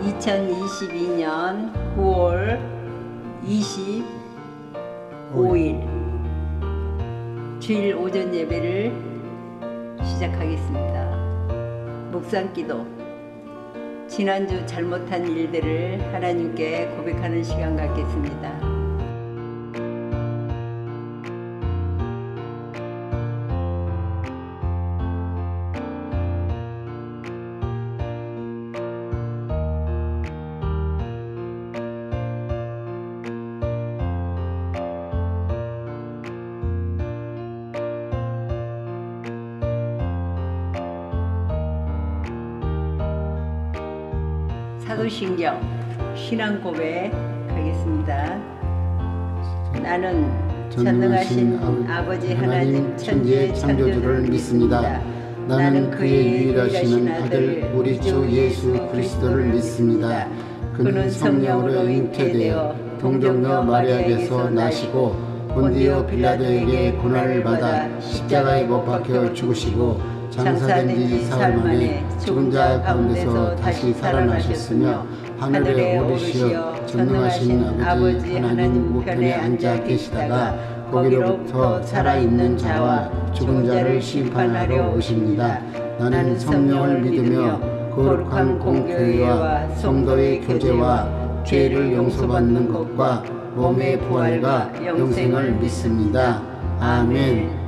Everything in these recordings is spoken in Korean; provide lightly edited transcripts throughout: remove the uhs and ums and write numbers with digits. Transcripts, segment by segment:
2022년 9월 25일 주일 오전 예배를 시작하겠습니다. 묵상기도, 지난주 잘못한 일들을 하나님께 고백하는 시간 갖겠습니다. 사도신경 신앙 고백 하겠습니다. 나는 전능하신 아버지 하나님 천지의 창조주를 믿습니다. 나는 그의 유일하신 아들 우리 주 예수 그리스도를 믿습니다. 그는 성령으로 잉태되어 동정녀 마리아에게서 나시고 본디오 빌라도에게 고난을 받아 십자가에 못 박혀 죽으시고 장사된 지 사흘 만에 죽은 자 가운데서 다시 살아나셨으며 하늘에 오르시어 전능하신 아버지 하나님 우편에 앉아 계시다가 거기로부터 살아있는 자와 죽은 자를 심판하려 오십니다. 나는 성령을 믿으며 거룩한 공교회와 성도의 교제와 죄를 용서받는 것과 몸의 부활과 영생을 믿습니다. 아멘.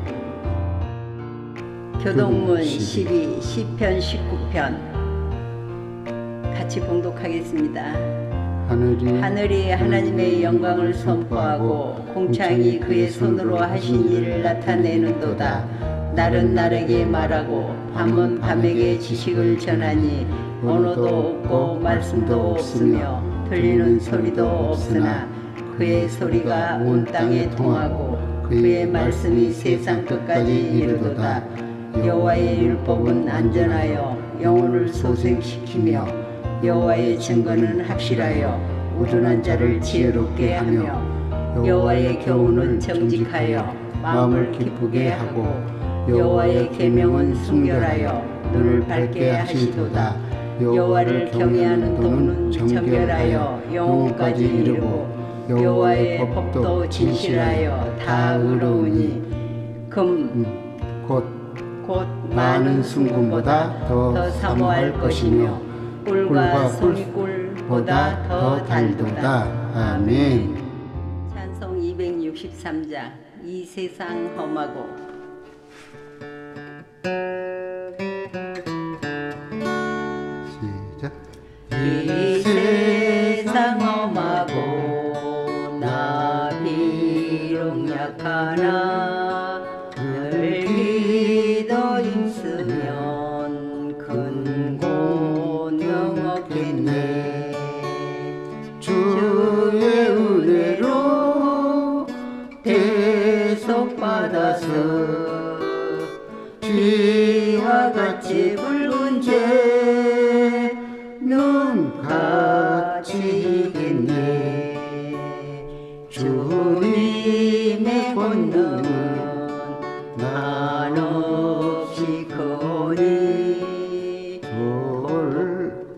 교동문 12, 시편 19편 같이 봉독하겠습니다. 하늘이 하나님의 영광을 선포하고 공창이 그의 손으로 하신 일을 나타내는도다. 날은 날에게 말하고 밤은 밤에게 지식을 전하니 언어도 없고 말씀도 없으며 들리는 소리도 없으나 그의 소리가 온 땅에 통하고 그의 말씀이 세상 끝까지 이르도다. 여호와의 율법은 안전하여 영혼을 소생시키며 여호와의 증거는 확실하여 우둔한 자를 지혜롭게 하며 여호와의 교훈은 정직하여 마음을 기쁘게 하고 여호와의 계명은 순결하여 눈을 밝게 하시도다. 여호와를 경외하는 도는 정결하여 영혼까지 이르고 여호와의 법도 진실하여 다 의로우니 곧 많은 순금보다 더 사모할 것이며 꿀과 송이꿀보다 더 달도다. 아멘. 찬송 263장 이 세상 험하고. 시작. 이 세상 험하고 나 비록 약하나 늘 기도 힘쓰면 큰 권능 얻겠네. 주의 은혜로 대속받아서 피와 같이 붉은 죄 눈같이 이겠네. 주님의 권능은 난 없이 거니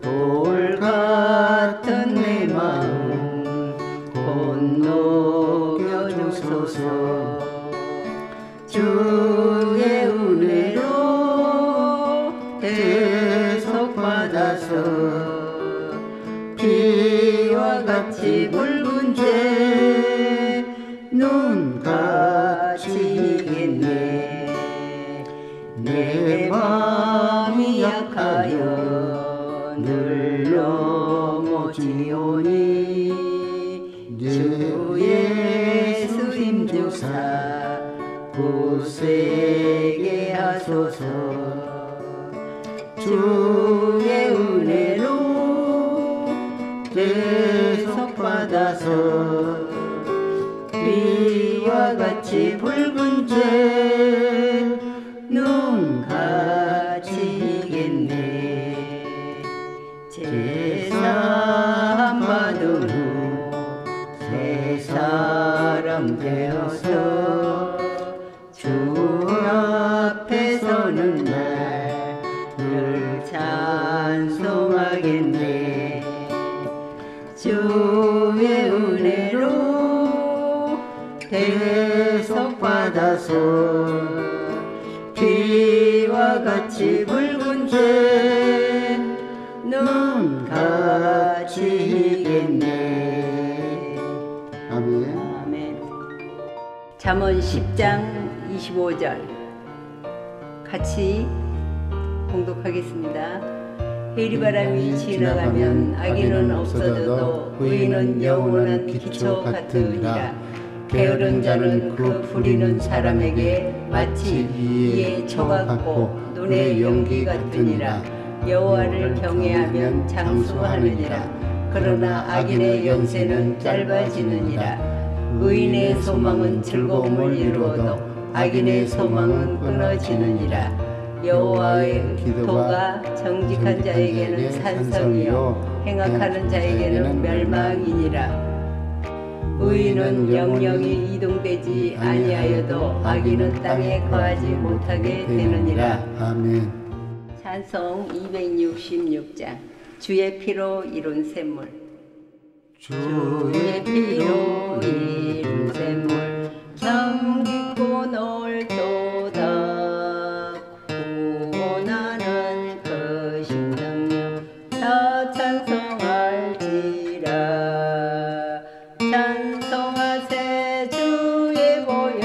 돌 같은 내 마음 건너겨 주소서. 주의 은혜로 대속받아서 피와 같이 붉은 죄 눈같이 이겠네. 내 마음이 약하여 늘 넘어지오니 주 예수 힘주사 굳세게 하소서. 주의 은혜로 대속받아서 피와 같이 붉은 죄 눈같이 이겠네. 제사함 받은 후 새 사람 되어서 주 앞에 서는 날 늘 찬송하겠네. 주의 은혜로 대속받아서 비와 같이 붉은 때 눈같이 이겠네. 아멘. 아멘. 잠언 10장 25절 같이 봉독하겠습니다. 해리바람이 지나가면 악인은 없어져도 의인은 영원한 기초 같으니라. 게으른 자는 그 부리는 사람에게 마치 이에 초 같고 눈의 연기 같으니라. 여호와를 경외하면 장수하느니라. 그러나 악인의 연세는 짧아지느니라. 의인의 소망은 즐거움을 이루어도 악인의 소망은 끊어지느니라. 여호와의 기도가 정직한 자에게는 산성이요 행악하는 자에게는 멸망이니라. 의인은 영영이 이동되지 아니하여도 악인은 땅에 거하지 못하게 되느니라. 아멘. 찬송 266장 주의 피로 이룬 샘물. 주의 피로 이룬 샘물 참 깊고 넓도다. 구원하는 그 신능력 다 찬송할지라. 찬송하세 주의 보혈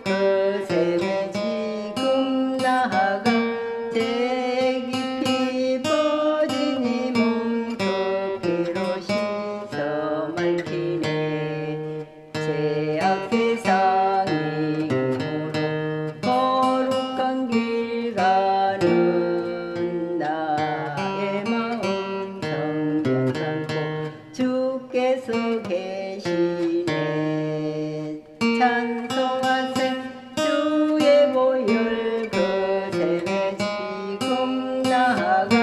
그 샘에 지금 나아가 제 깊이 퍼진 이 몸 그 피로 씻어 맑히네. 죄악 세상이 힘으로 거룩한 길 가는 나의 마음 성전 삼고 주께서 계시네. 찬송하세 주의 보혈 그 샘에 지금 나아가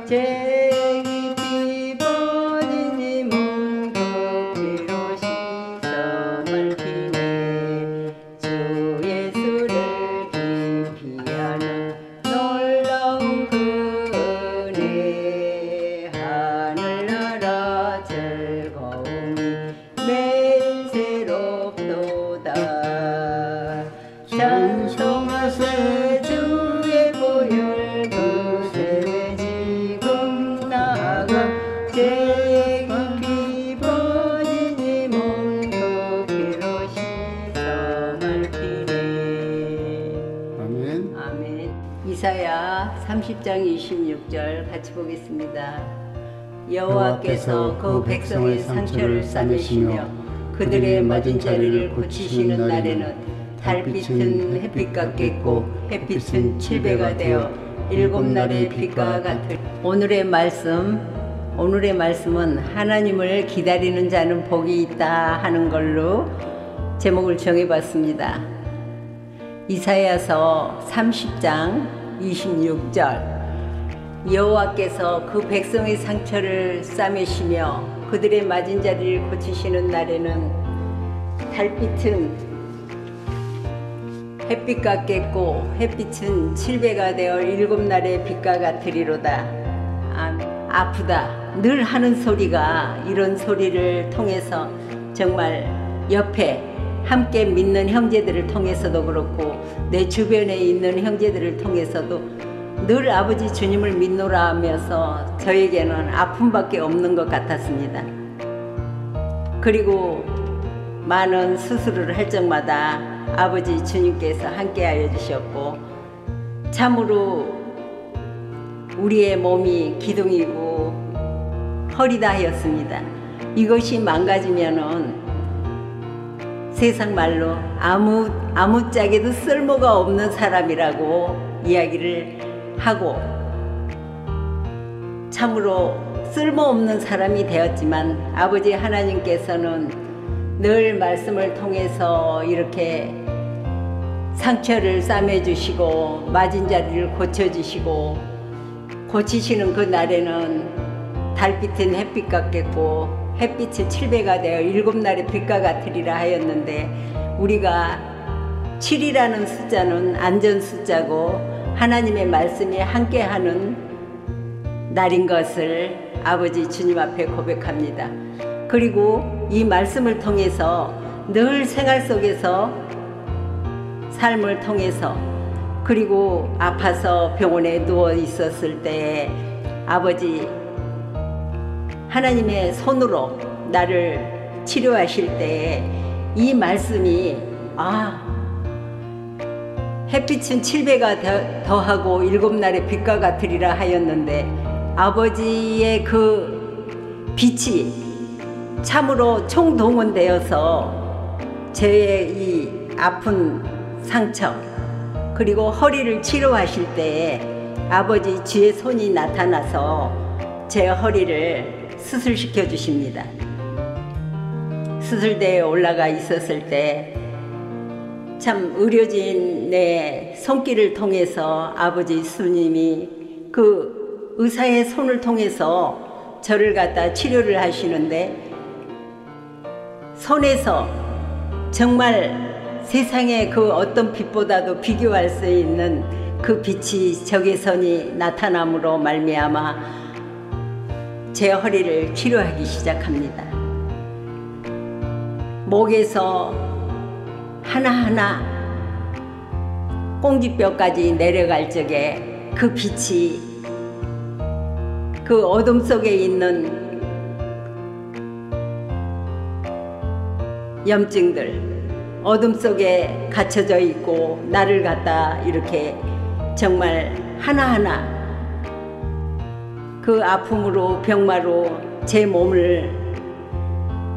제 깊이 퍼진 이 몸 그 피로 씻어 맑히네. 주 예수를 깊이 아는 놀라운 그 은혜 하늘나라 즐거움이 매일 새롭도다. 찬송하세 주의 보혈 그 샘에 지금 나아가 제 깊이 퍼진 이 몸 그 피로 씻어 맑히네. 아멘. 아멘. 이사야 30장 26절 같이 보겠습니다. 여호와께서 그 백성의 상처를 싸매시며 그들의 맞은 자리를 고치시는 날에는 달빛은 햇빛 같겠고 햇빛은 7배가 되어 7날의 빛과 같을. 오늘의 말씀은 하나님을 기다리는 자는 복이 있다 하는 걸로 제목을 정해봤습니다. 이사야서 30장 26절 여호와께서 그 백성의 상처를 싸매시며 그들의 맞은 자리를 고치시는 날에는 달빛은 햇빛 같겠고 햇빛은 7배가 되어 7날의 빛과 같으리로다. 아프다 늘 하는 소리가 이런 소리를 통해서 정말 옆에 함께 믿는 형제들을 통해서도 그렇고 내 주변에 있는 형제들을 통해서도 늘 아버지 주님을 믿노라 하면서 저에게는 아픔밖에 없는 것 같았습니다. 그리고 많은 수술을 할 적마다 아버지 주님께서 함께하여 주셨고 참으로 우리의 몸이 기둥이고 허리다 하였습니다. 이것이 망가지면은 세상 말로 아무짝에도 쓸모가 없는 사람이라고 이야기를 하고 참으로 쓸모없는 사람이 되었지만 아버지 하나님께서는 늘 말씀을 통해서 이렇게 상처를 싸매주시고 맞은 자리를 고쳐주시고 고치시는 그 날에는 달빛은 햇빛 같겠고 햇빛이 7배가 되어 7날의 빛과 같으리라 하였는데 우리가 7이라는 숫자는 안전 숫자고 하나님의 말씀이 함께하는 날인 것을 아버지 주님 앞에 고백합니다. 그리고 이 말씀을 통해서 늘 생활 속에서 삶을 통해서 그리고 아파서 병원에 누워 있었을 때 아버지 하나님의 손으로 나를 치료하실 때 이 말씀이 햇빛은 7배가 더하고 7날의 빛과 같으리라 하였는데 아버지의 그 빛이 참으로 총동원되어서 제 이 아픈 상처 그리고 허리를 치료하실 때에 아버지 주의 손이 나타나서 제 허리를 수술시켜 주십니다. 수술대에 올라가 있었을 때 참 의료진의 손길을 통해서 아버지 수님이 그 의사의 손을 통해서 저를 갖다 치료를 하시는데 손에서 정말 세상의 그 어떤 빛보다도 비교할 수 있는 그 빛이 적외선이 나타남으로 말미암아 제 허리를 치료하기 시작합니다. 목에서 하나하나 꽁지뼈까지 내려갈 적에 그 빛이 그 어둠 속에 있는 염증들 어둠 속에 갇혀져 있고 나를 갖다 이렇게 정말 하나하나 그 아픔으로 병마로 제 몸을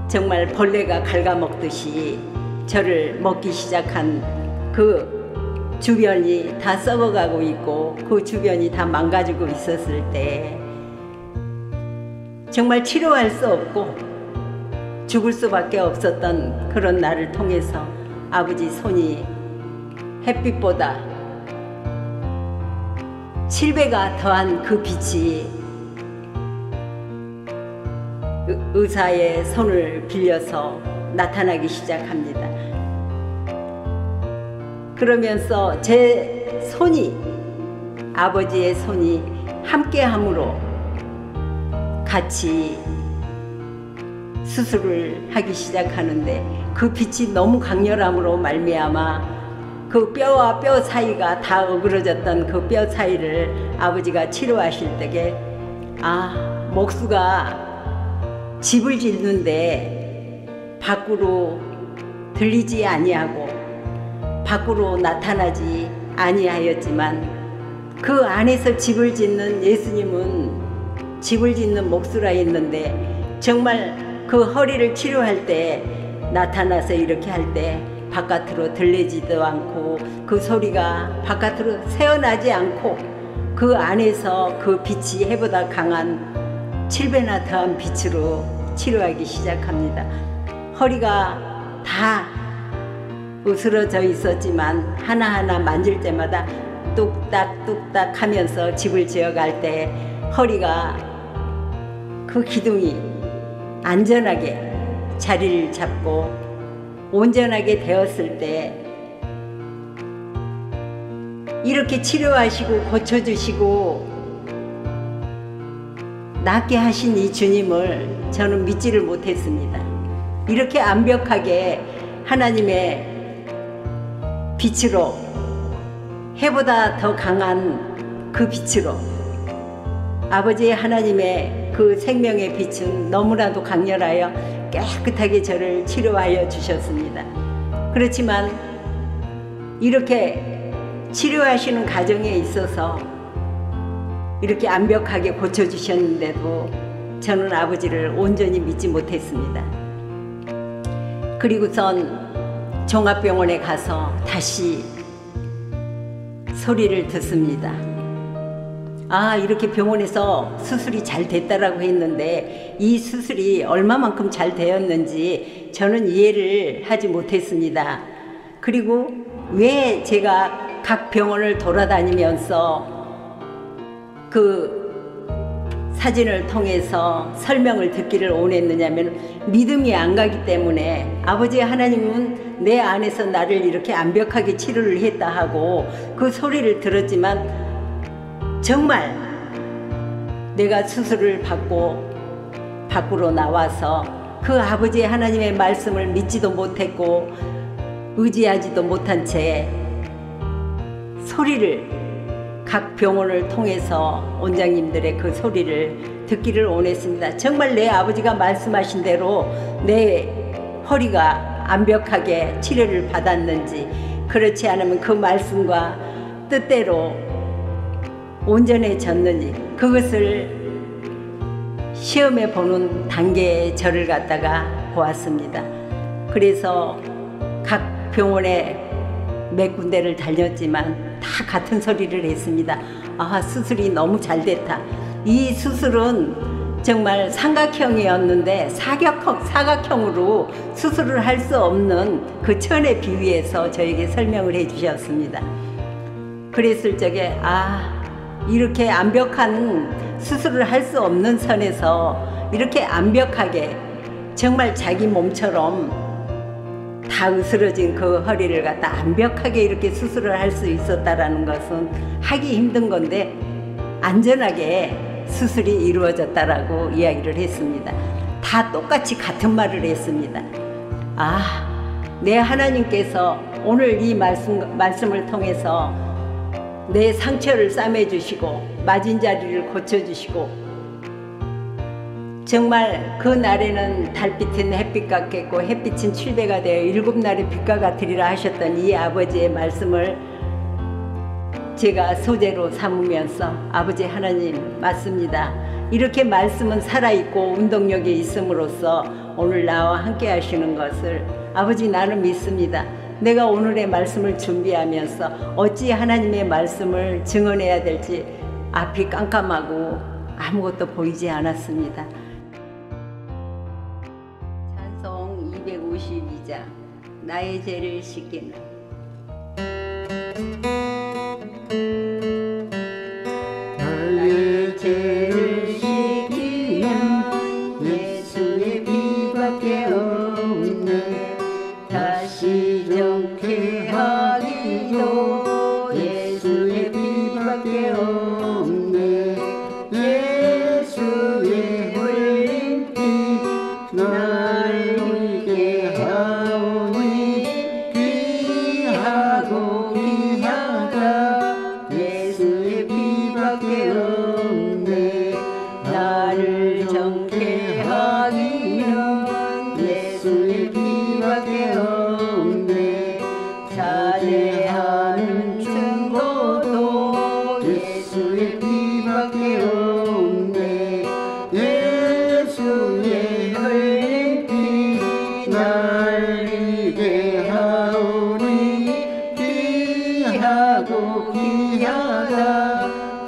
정말 벌레가 갉아먹듯이 저를 먹기 시작한 그 주변이 다 썩어가고 있고 그 주변이 다 망가지고 있었을 때 정말 치료할 수 없고 죽을 수밖에 없었던 그런 날을 통해서 아버지 손이 햇빛보다 7배가 더한 그 빛이 의사의 손을 빌려서 나타나기 시작합니다. 그러면서 제 손이 아버지의 손이 함께함으로 같이 수술을 하기 시작하는데 그 빛이 너무 강렬함으로 말미암아 그 뼈와 뼈 사이가 다 어그러졌던 그 뼈 사이를 아버지가 치료하실 때에 목수가 집을 짓는데 밖으로 들리지 아니하고 밖으로 나타나지 아니하였지만 그 안에서 집을 짓는 예수님은 집을 짓는 목수라 했는데 정말 그 허리를 치료할 때 나타나서 이렇게 할 때 바깥으로 들리지도 않고 그 소리가 바깥으로 새어나지 않고 그 안에서 그 빛이 해보다 강한 7배나 더한 빛으로 치료하기 시작합니다. 허리가 다 으스러져 있었지만 하나하나 만질 때마다 뚝딱뚝딱 하면서 집을 지어갈 때 허리가 그 기둥이 안전하게 자리를 잡고 온전하게 되었을 때 이렇게 치료하시고 고쳐주시고 낫게 하신 이 주님을 저는 믿지를 못했습니다. 이렇게 완벽하게 하나님의 빛으로 해보다 더 강한 그 빛으로 아버지의 하나님의 그 생명의 빛은 너무나도 강렬하여 깨끗하게 저를 치료하여 주셨습니다. 그렇지만 이렇게 치료하시는 과정에 있어서 이렇게 완벽하게 고쳐주셨는데도 저는 아버지를 온전히 믿지 못했습니다. 그리고선 종합병원에 가서 다시 소리를 듣습니다. 이렇게 병원에서 수술이 잘 됐다라고 했는데 이 수술이 얼마만큼 잘 되었는지 저는 이해를 하지 못했습니다. 그리고 왜 제가 각 병원을 돌아다니면서 그 사진을 통해서 설명을 듣기를 원했느냐면 믿음이 안 가기 때문에 아버지 하나님은 내 안에서 나를 이렇게 완벽하게 치료를 했다 하고 그 소리를 들었지만 정말 내가 수술을 받고 밖으로 나와서 그 아버지 하나님의 말씀을 믿지도 못했고 의지하지도 못한 채 소리를 각 병원을 통해서 원장님들의 그 소리를 듣기를 원했습니다. 정말 내 아버지가 말씀하신 대로 내 허리가 완벽하게 치료를 받았는지, 그렇지 않으면 그 말씀과 뜻대로 온전해졌는지, 그것을 시험해 보는 단계의 저를 갖다가 보았습니다. 그래서 각 병원에 몇 군데를 다녔지만 다 같은 소리를 했습니다. 아, 수술이 너무 잘 됐다. 이 수술은 정말 삼각형이었는데 사각형으로 수술을 할 수 없는 그 천에 비유해서 저에게 설명을 해 주셨습니다. 그랬을 적에 이렇게 완벽한 수술을 할 수 없는 선에서 이렇게 완벽하게 정말 자기 몸처럼 다 으스러진 그 허리를 갖다 완벽하게 이렇게 수술을 할 수 있었다라는 것은 하기 힘든 건데 안전하게 수술이 이루어졌다라고 이야기를 했습니다. 다 똑같이 같은 말을 했습니다. 내 하나님께서 오늘 이 말씀을 통해서 내 상처를 싸매주시고 맞은 자리를 고쳐주시고, 정말 그 날에는 달빛은 햇빛 같겠고 햇빛은 7배가 되어 7날의 빛과 같으리라 하셨던 이 아버지의 말씀을 제가 소재로 삼으면서 아버지 하나님 맞습니다. 이렇게 말씀은 살아있고 운동력이 있음으로써 오늘 나와 함께 하시는 것을 아버지 나는 믿습니다. 내가 오늘의 말씀을 준비하면서 어찌 하나님의 말씀을 증언해야 될지 앞이 깜깜하고 아무것도 보이지 않았습니다. 찬송 252장 나의 죄를 씻기는 나의 죄를 씻기는 예수의 피밖에 없네. 다시 정케 하기도 예수의 피밖에 없네. 예수의 흘린 피 날 이게 하오니 귀하고 귀하다. 예수의 피밖에 없네. 나를 정케 하기는 예수의 피밖에 없네. 자제하는 증거도 예수의 피밖에 없네. 예수의 흘린 피 날 이게 하오니 귀하고 귀하다.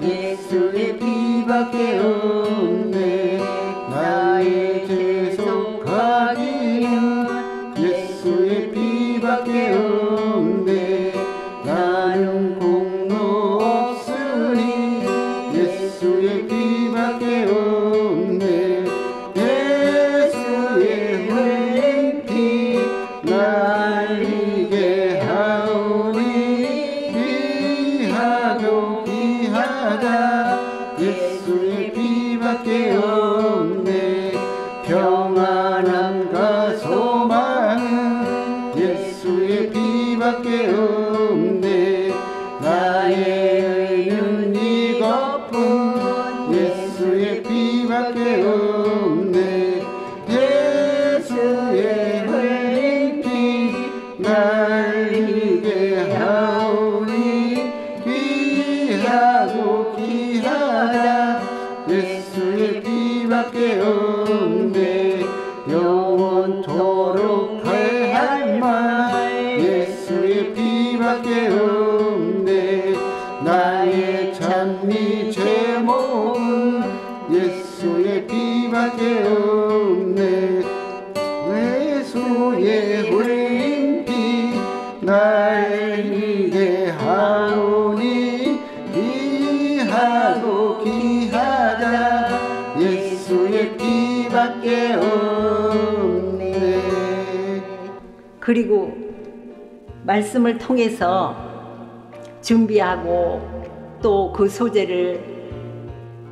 예수의 피밖에 없네. 나의 계속하기는 예수의 피밖에 없네. 나는 공로 없으니 예수의 피밖에 없네. 예수의 흘린 피 날 이게 하오니 귀하고 귀하다. 예수의 피밖에 없네. 평안함과 소망은 예수의 피밖에 없네. 나의 의는 이것뿐 예수의 피밖에 없네. 예수의 흘린 피 날 이게 하오니 귀하고 귀하다. 예수의 피밖에 없네. 영원토록 할 말 예수의 피밖에 없네. 나의 찬미 제목은 예수의 피밖에 없네. 예수의 흘린 피 날 이게 하오니 귀하고 귀하다. 예수의 피밖에 없네. 그리고 말씀을 통해서 준비하고 또 그 소재를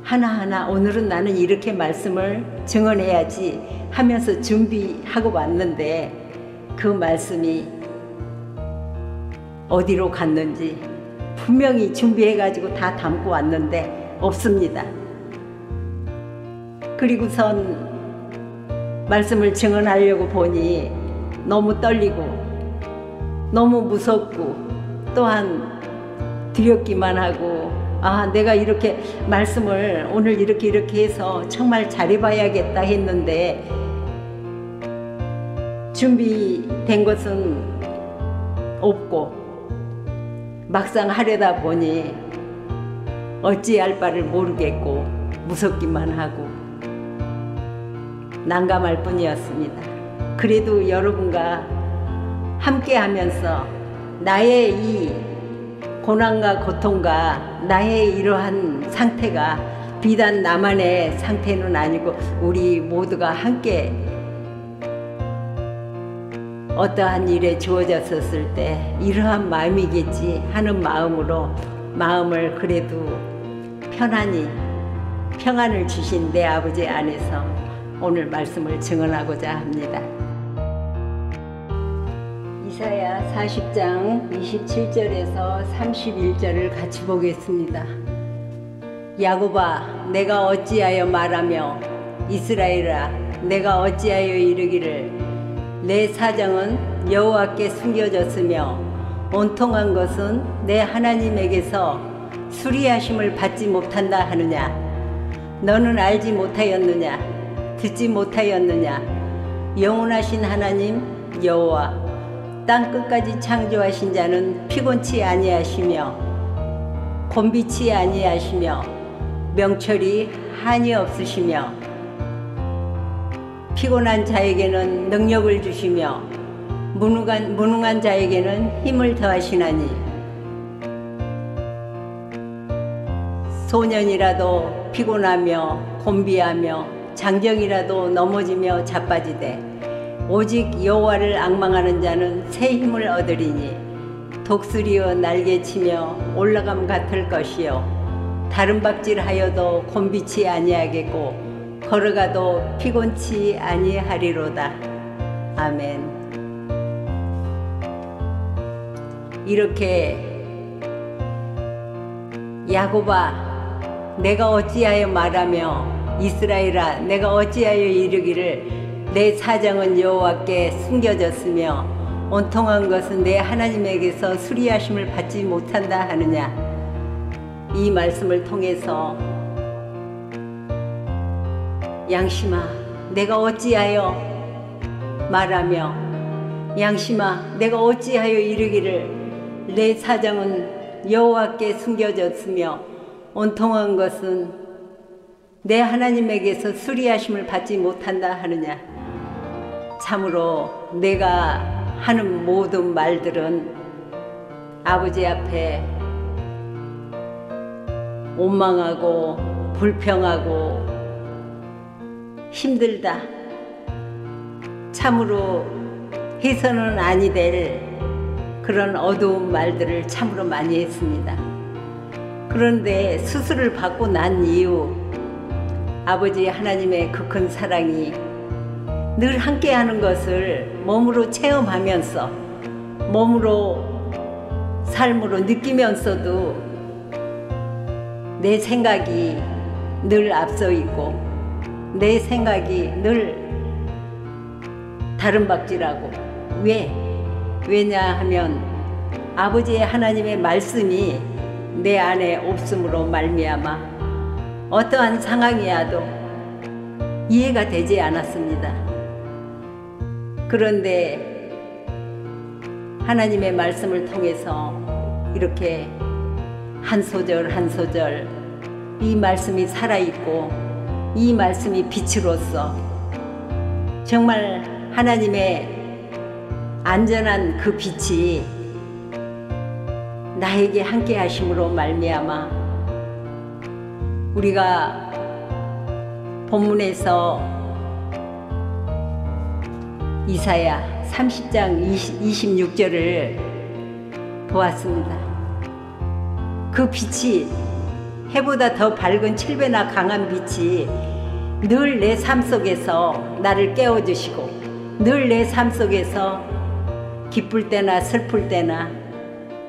하나하나 오늘은 나는 이렇게 말씀을 증언해야지 하면서 준비하고 왔는데 그 말씀이 어디로 갔는지 분명히 준비해가지고 다 담고 왔는데 없습니다. 그리고선 말씀을 증언하려고 보니 너무 떨리고 너무 무섭고 또한 두렵기만 하고 내가 이렇게 말씀을 오늘 이렇게 해서 정말 잘해봐야겠다 했는데 준비된 것은 없고 막상 하려다 보니 어찌할 바를 모르겠고 무섭기만 하고 난감할 뿐이었습니다. 그래도 여러분과 함께 하면서 나의 이 고난과 고통과 나의 이러한 상태가 비단 나만의 상태는 아니고 우리 모두가 함께 어떠한 일에 주어졌었을 때 이러한 마음이겠지 하는 마음으로 마음을 그래도 편안히 평안을 주신 내 아버지 안에서 오늘 말씀을 증언하고자 합니다. 이사야 40장 27절에서 31절을 같이 보겠습니다. 야곱아, 내가 어찌하여 말하며 이스라엘아, 내가 어찌하여 이르기를 내 사정은 여호와께 숨겨졌으며 온통한 것은 내 하나님에게서 수리하심을 받지 못한다 하느냐. 너는 알지 못하였느냐, 듣지 못하였느냐. 영원하신 하나님 여호와 땅 끝까지 창조하신 자는 피곤치 아니하시며 곤비치 아니하시며 명철이 한이 없으시며 피곤한 자에게는 능력을 주시며 무능한 자에게는 힘을 더하시나니 소년이라도 피곤하며 곤비하며 장정이라도 넘어지며 자빠지되 오직 여호와를 앙망하는 자는 새 힘을 얻으리니 독수리여 날개치며 올라감 같을 것이요 다른 박질하여도 곤비치 아니하겠고 걸어가도 피곤치 아니하리로다. 아멘. 이렇게 야곱아, 내가 어찌하여 말하며 이스라엘아, 내가 어찌하여 이르기를 내 사정은 여호와께 숨겨졌으며 온통한 것은 내 하나님에게서 수리하심을 받지 못한다 하느냐. 이 말씀을 통해서 양심아, 내가 어찌하여 말하며 양심아, 내가 어찌하여 이르기를 내 사정은 여호와께 숨겨졌으며 온통한 것은 내 하나님에게서 수리하심을 받지 못한다 하느냐. 참으로 내가 하는 모든 말들은 아버지 앞에 원망하고 불평하고 힘들다, 참으로 해서는 아니 될 그런 어두운 말들을 참으로 많이 했습니다. 그런데 수술을 받고 난 이후 아버지 하나님의 그 큰 사랑이 늘 함께하는 것을 몸으로 체험하면서 몸으로 삶으로 느끼면서도 내 생각이 늘 앞서 있고 내 생각이 늘 다른 박질하고 왜냐 하면 아버지의 하나님의 말씀이 내 안에 없음으로 말미암아 어떠한 상황이라도 이해가 되지 않았습니다. 그런데 하나님의 말씀을 통해서 이렇게 한 소절 한 소절 이 말씀이 살아있고 이 말씀이 빛으로서 정말 하나님의 안전한 그 빛이 나에게 함께 하심으로 말미암아 우리가 본문에서 이사야 30장 26절을 보았습니다. 그 빛이 해보다 더 밝은 7배나 강한 빛이 늘 내 삶 속에서 나를 깨워주시고 늘 내 삶 속에서 기쁠 때나 슬플 때나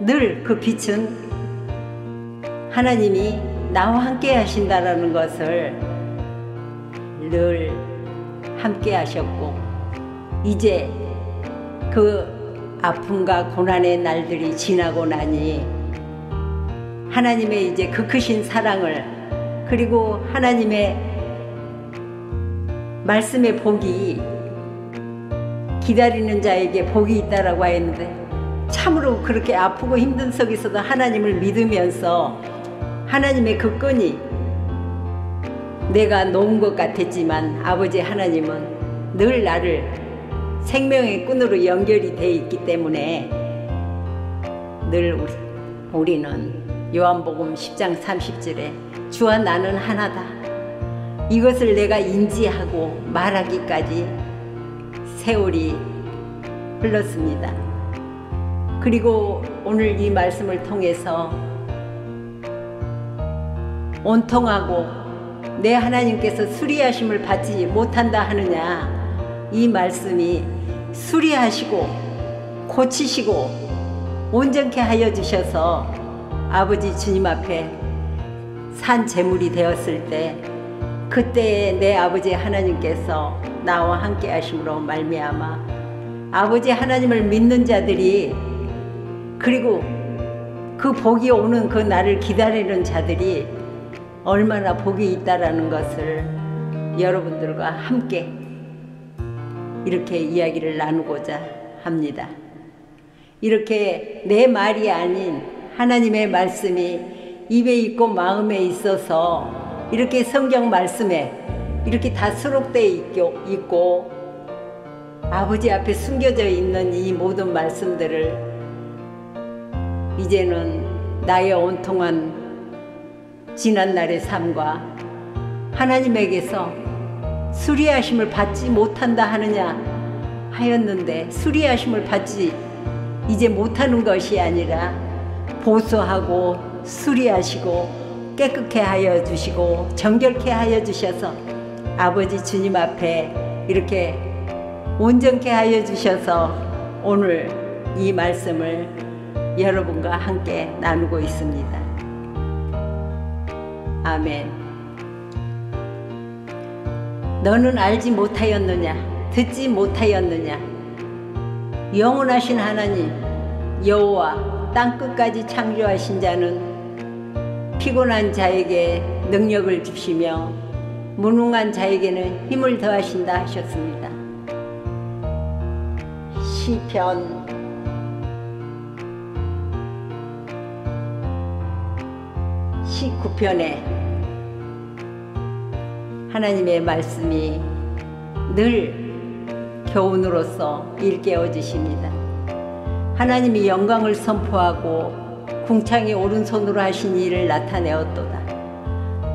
늘 그 빛은 하나님이 나와 함께 하신다라는 것을 늘 함께 하셨고, 이제 그 아픔과 고난의 날들이 지나고 나니 하나님의 이제 그 크신 사랑을, 그리고 하나님의 말씀의 복이 기다리는 자에게 복이 있다라고 했는데, 참으로 그렇게 아프고 힘든 속에서도 하나님을 믿으면서 하나님의 그 끈이 내가 놓은 것 같았지만 아버지 하나님은 늘 나를 생명의 끈으로 연결이 되어 있기 때문에 늘 우리는 요한복음 10장 30절에 주와 나는 하나다, 이것을 내가 인지하고 말하기까지 세월이 흘렀습니다. 그리고 오늘 이 말씀을 통해서 온통하고 내 하나님께서 수리하심을 받지 못한다 하느냐, 이 말씀이 수리하시고 고치시고 온전케 하여 주셔서 아버지 주님 앞에 산 제물이 되었을 때, 그때에 내 아버지 하나님께서 나와 함께 하심으로 말미암아 아버지 하나님을 믿는 자들이, 그리고 그 복이 오는 그 날을 기다리는 자들이 얼마나 복이 있다라는 것을 여러분들과 함께 이렇게 이야기를 나누고자 합니다. 이렇게 내 말이 아닌 하나님의 말씀이 입에 있고 마음에 있어서 이렇게 성경 말씀에 이렇게 다 수록되어 있고 아버지 앞에 숨겨져 있는 이 모든 말씀들을 이제는 나의 온통한 지난날의 삶과 하나님에게서 수리하심을 받지 못한다 하느냐 하였는데, 수리하심을 받지 이제 못하는 것이 아니라 보수하고 수리하시고 깨끗게 하여 주시고 정결케 하여 주셔서 아버지 주님 앞에 이렇게 온전케 하여 주셔서 오늘 이 말씀을 여러분과 함께 나누고 있습니다. 아멘. 너는 알지 못하였느냐, 듣지 못하였느냐, 영원하신 하나님 여호와 땅끝까지 창조하신 자는 피곤한 자에게 능력을 주시며 무능한 자에게는 힘을 더하신다 하셨습니다. 시편 19편에 하나님의 말씀이 늘 교훈으로서 일깨워 주십니다. 하나님이 영광을 선포하고 궁창의 오른손으로 하신 일을 나타내었도다.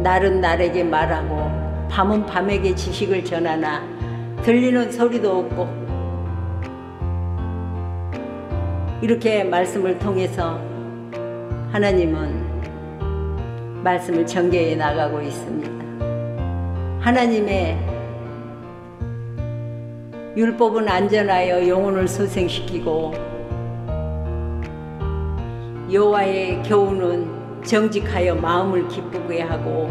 날은 날에게 말하고 밤은 밤에게 지식을 전하나 들리는 소리도 없고, 이렇게 말씀을 통해서 하나님은 말씀을 전개해 나가고 있습니다. 하나님의 율법은 안전하여 영혼을 소생시키고 여호와의 교훈은 정직하여 마음을 기쁘게 하고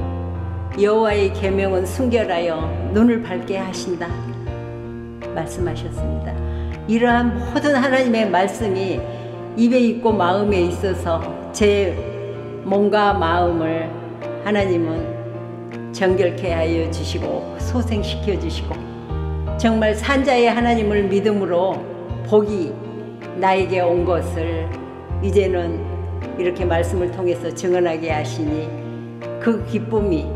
여호와의 계명은 순결하여 눈을 밝게 하신다 말씀하셨습니다. 이러한 모든 하나님의 말씀이 입에 있고 마음에 있어서 제 몸과 마음을 하나님은 정결케 하여 주시고 소생시켜 주시고, 정말 산자의 하나님을 믿음으로 복이 나에게 온 것을 이제는 이렇게 말씀을 통해서 증언하게 하시니, 그 기쁨이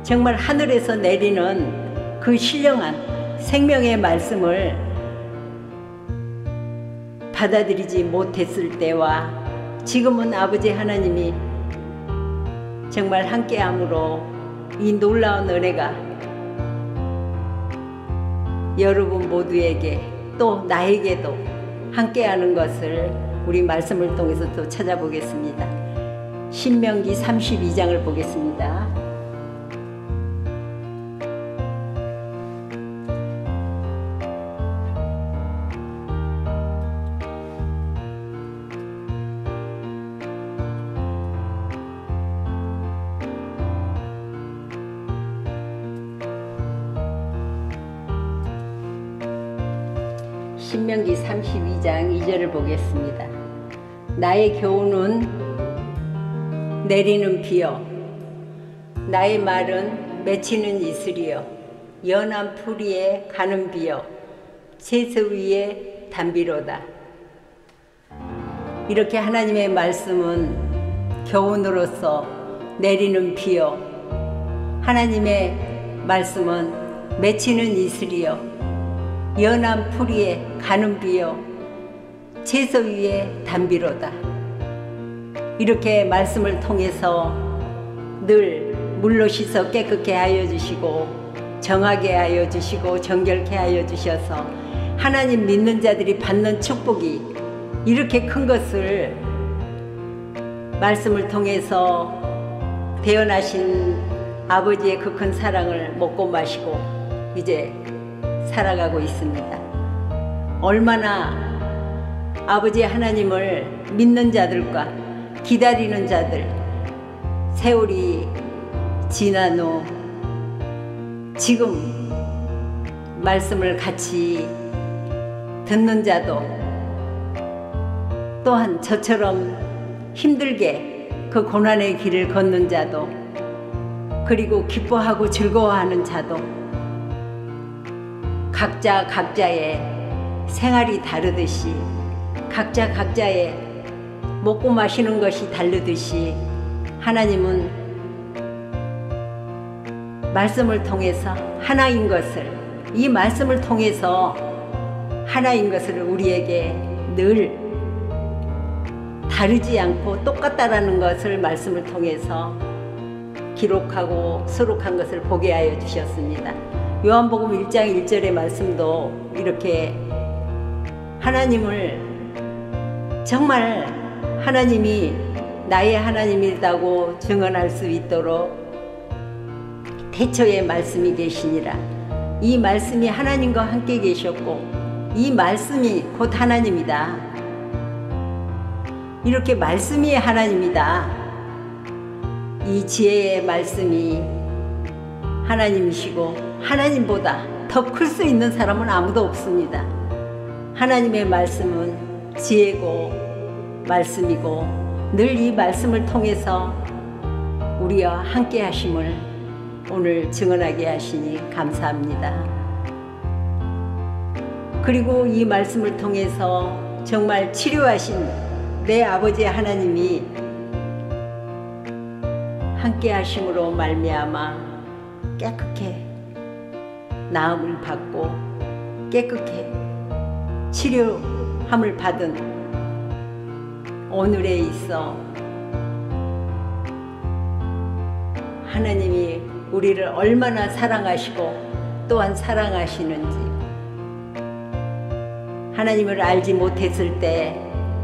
정말 하늘에서 내리는 그 신령한 생명의 말씀을 받아들이지 못했을 때와 지금은 아버지 하나님이 정말 함께함으로 이 놀라운 은혜가 여러분 모두에게 또 나에게도 함께하는 것을 우리 말씀을 통해서 또 찾아보겠습니다. 신명기 32장을 보겠습니다. 신명기 32장 2절을 보겠습니다. 나의 교훈은 내리는 비요, 나의 말은 맺히는 이슬이요, 연한 풀 위에 가는 비요, 채소 위에 담비로다. 이렇게 하나님의 말씀은 교훈으로서 내리는 비요, 하나님의 말씀은 맺히는 이슬이요, 연한 풀 위에 가는 비요, 채소 위에 담비로다. 이렇게 말씀을 통해서 늘 물로 씻어 깨끗게 하여 주시고 정하게 하여 주시고 정결케 하여 주셔서 하나님 믿는 자들이 받는 축복이 이렇게 큰 것을 말씀을 통해서 태어나신 아버지의 그 큰 사랑을 먹고 마시고 이제 살아가고 있습니다. 얼마나 아버지 하나님을 믿는 자들과 기다리는 자들, 세월이 지난 후 지금 말씀을 같이 듣는 자도 또한 저처럼 힘들게 그 고난의 길을 걷는 자도 그리고 기뻐하고 즐거워하는 자도 각자 각자의 생활이 다르듯이 각자 각자의 먹고 마시는 것이 다르듯이 하나님은 말씀을 통해서 하나인 것을, 이 말씀을 통해서 하나인 것을 우리에게 늘 다르지 않고 똑같다라는 것을 말씀을 통해서 기록하고 수록한 것을 보게 하여 주셨습니다. 요한복음 1장 1절의 말씀도 이렇게 하나님을 정말 하나님이 나의 하나님이라고 증언할 수 있도록 태초에 말씀이 계시니라. 이 말씀이 하나님과 함께 계셨고 이 말씀이 곧 하나님이다. 이렇게 말씀이 하나님이다. 이 지혜의 말씀이 하나님이시고 하나님보다 더 클 수 있는 사람은 아무도 없습니다. 하나님의 말씀은 지혜고 말씀이고 늘 이 말씀을 통해서 우리와 함께 하심을 오늘 증언하게 하시니 감사합니다. 그리고 이 말씀을 통해서 정말 치료하신 내 아버지 하나님이 함께 하심으로 말미암아 깨끗해 나음을 받고 깨끗해 치료함을 받은 오늘에 있어 하나님이 우리를 얼마나 사랑하시고 또한 사랑하시는지 하나님을 알지 못했을 때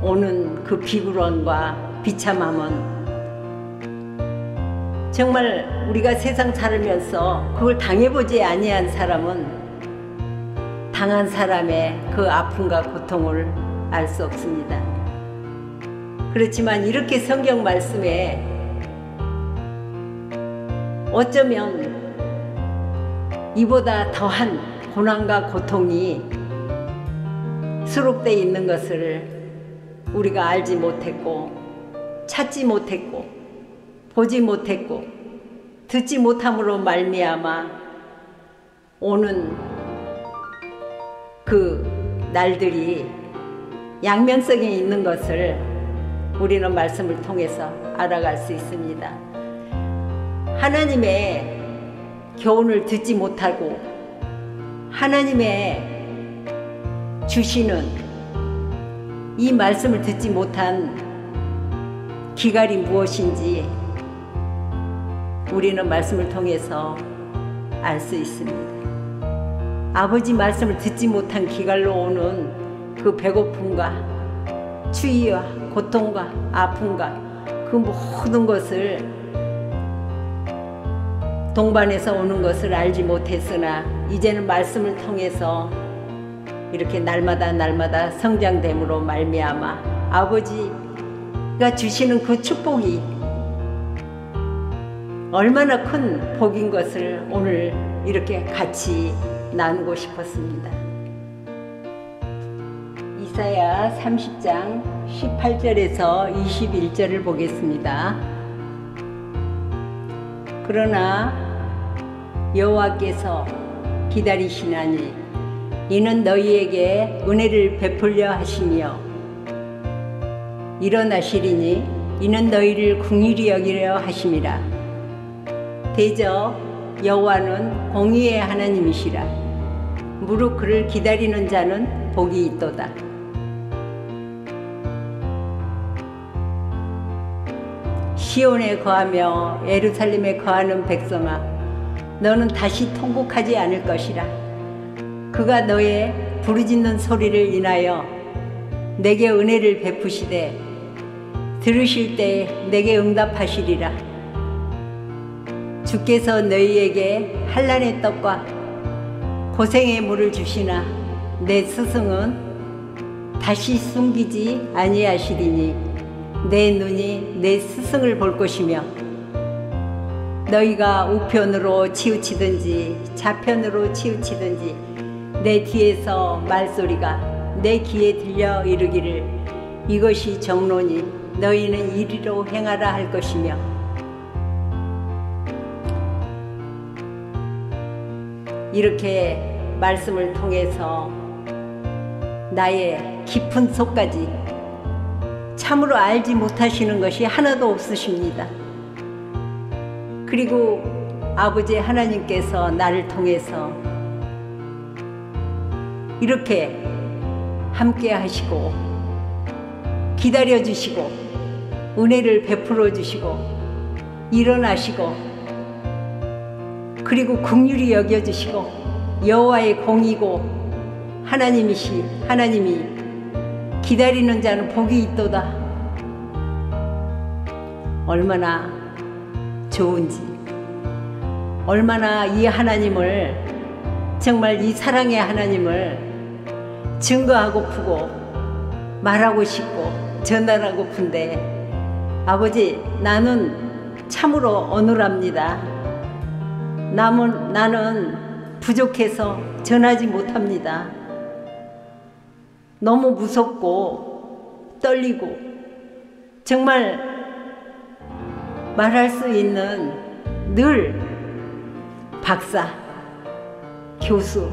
오는 그 비굴함과 비참함은 정말 우리가 세상 살면서 그걸 당해보지 아니한 사람은 당한 사람의 그 아픔과 고통을 알 수 없습니다. 그렇지만 이렇게 성경 말씀에 어쩌면 이보다 더한 고난과 고통이 수록되어 있는 것을 우리가 알지 못했고 찾지 못했고 보지 못했고 듣지 못함으로 말미암아 오는 그 날들이 양면성에 있는 것을 우리는 말씀을 통해서 알아갈 수 있습니다. 하나님의 교훈을 듣지 못하고 하나님의 주시는 이 말씀을 듣지 못한 기갈이 무엇인지 우리는 말씀을 통해서 알 수 있습니다. 아버지 말씀을 듣지 못한 기갈로 오는 그 배고픔과 추위와 고통과 아픔과 그 모든 것을 동반해서 오는 것을 알지 못했으나 이제는 말씀을 통해서 이렇게 날마다 성장됨으로 말미암아 아버지가 주시는 그 축복이 얼마나 큰 복인 것을 오늘 이렇게 같이 나누고 싶었습니다. 이사야 30장 18절에서 21절을 보겠습니다. 그러나 여호와께서 기다리시나니 이는 너희에게 은혜를 베풀려 하시며 일어나시리니 이는 너희를 긍휼히 여기려 하심이라. 대저 여호와는 공의의 하나님이시라. 무릇 그를 기다리는 자는 복이 있도다. 시온에 거하며 예루살렘에 거하는 백성아, 너는 다시 통곡하지 않을 것이라. 그가 너의 부르짖는 소리를 인하여 내게 은혜를 베푸시되 들으실 때 내게 응답하시리라. 주께서 너희에게 한란의 떡과 고생의 물을 주시나 내 스승은 다시 숨기지 아니하시리니 내 눈이 내 스승을 볼 것이며 너희가 우편으로 치우치든지 좌편으로 치우치든지 내 뒤에서 말소리가 내 귀에 들려 이르기를 이것이 정로니 너희는 이리로 행하라 할 것이며 이렇게 말씀을 통해서 나의 깊은 속까지 참으로 알지 못하시는 것이 하나도 없으십니다. 그리고 아버지 하나님께서 나를 통해서 이렇게 함께 하시고 기다려 주시고 은혜를 베풀어 주시고 일어나시고 그리고 긍휼히 여겨 주시고 여호와의 공이고 하나님이 기다리는 자는 복이 있도다. 얼마나 좋은지, 얼마나 이 하나님을, 정말 이 사랑의 하나님을 증거하고프고 말하고 싶고 전달하고픈데 아버지, 나는 참으로 어눌합니다. 나는 부족해서 전하지 못합니다. 너무 무섭고 떨리고 정말 말할 수 있는 늘 박사, 교수,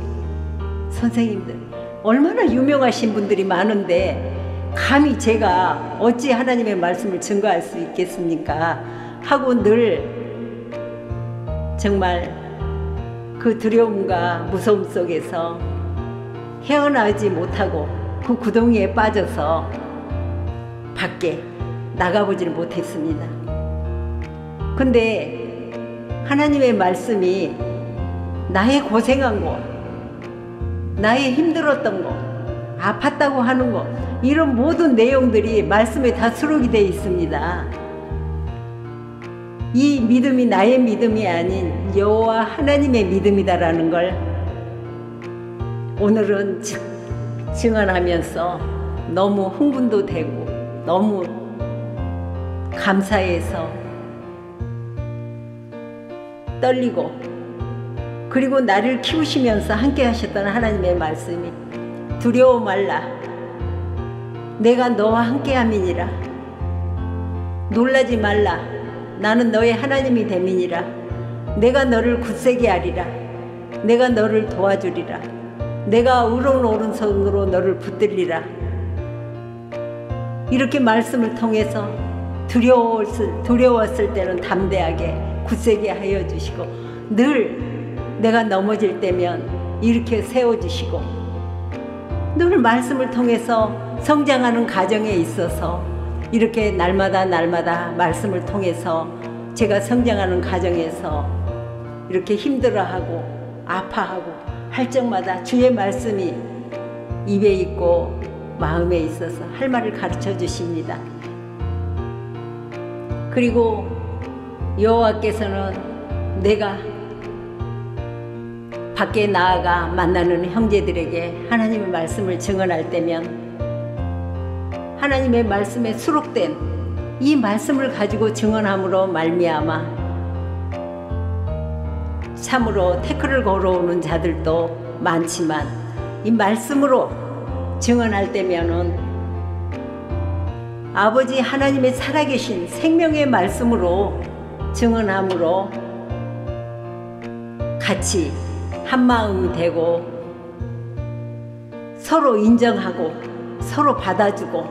선생님들 얼마나 유명하신 분들이 많은데 감히 제가 어찌 하나님의 말씀을 증거할 수 있겠습니까? 하고 늘 정말 그 두려움과 무서움 속에서 헤어나오지 못하고 그 구덩이에 빠져서 밖에 나가보지를 못했습니다. 근데 하나님의 말씀이 나의 고생한 거, 나의 힘들었던 거, 아팠다고 하는 거, 이런 모든 내용들이 말씀에 다 수록이 되어 있습니다. 이 믿음이 나의 믿음이 아닌 여호와 하나님의 믿음이다라는 걸 오늘은 증언하면서 너무 흥분도 되고 너무 감사해서 떨리고, 그리고 나를 키우시면서 함께 하셨던 하나님의 말씀이 두려워 말라, 내가 너와 함께 함이니라. 놀라지 말라, 나는 너의 하나님이 됨이니라. 내가 너를 굳세게 하리라. 내가 너를 도와주리라. 내가 오른손으로 너를 붙들리라. 이렇게 말씀을 통해서 두려웠을 때는 담대하게 굳세게 하여 주시고, 늘 내가 넘어질 때면 이렇게 세워주시고, 늘 말씀을 통해서 성장하는 과정에 있어서 이렇게 날마다 말씀을 통해서 제가 성장하는 과정에서 이렇게 힘들어하고 아파하고 할 적마다 주의 말씀이 입에 있고 마음에 있어서 할 말을 가르쳐 주십니다. 그리고 여호와께서는 내가 밖에 나아가 만나는 형제들에게 하나님의 말씀을 증언할 때면 하나님의 말씀에 수록된 이 말씀을 가지고 증언함으로 말미암아 참으로 태클을 걸어오는 자들도 많지만 이 말씀으로 증언할 때면은 아버지 하나님의 살아계신 생명의 말씀으로 증언함으로 같이 한마음 되고 서로 인정하고 서로 받아주고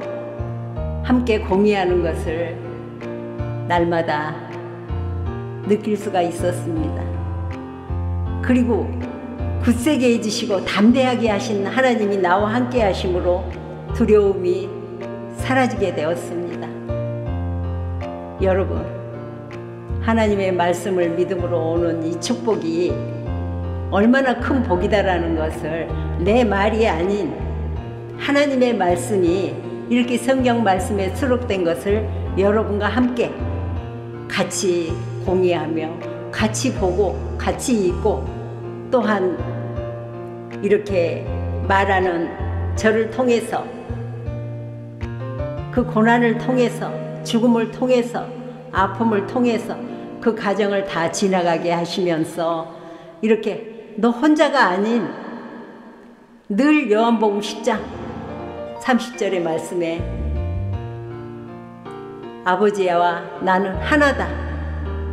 함께 공유하는 것을 날마다 느낄 수가 있었습니다. 그리고 굳세게 해주시고 담대하게 하신 하나님이 나와 함께 하심으로 두려움이 사라지게 되었습니다. 여러분, 하나님의 말씀을 믿음으로 오는 이 축복이 얼마나 큰 복이다라는 것을 내 말이 아닌 하나님의 말씀이 이렇게 성경 말씀에 수록된 것을 여러분과 함께 같이 공유하며 같이 보고 같이 읽고 또한 이렇게 말하는 저를 통해서 그 고난을 통해서 죽음을 통해서 아픔을 통해서 그 과정을 다 지나가게 하시면서 이렇게 너 혼자가 아닌 늘 요한복음 10장 30절의 말씀에 아버지와 나는 하나다.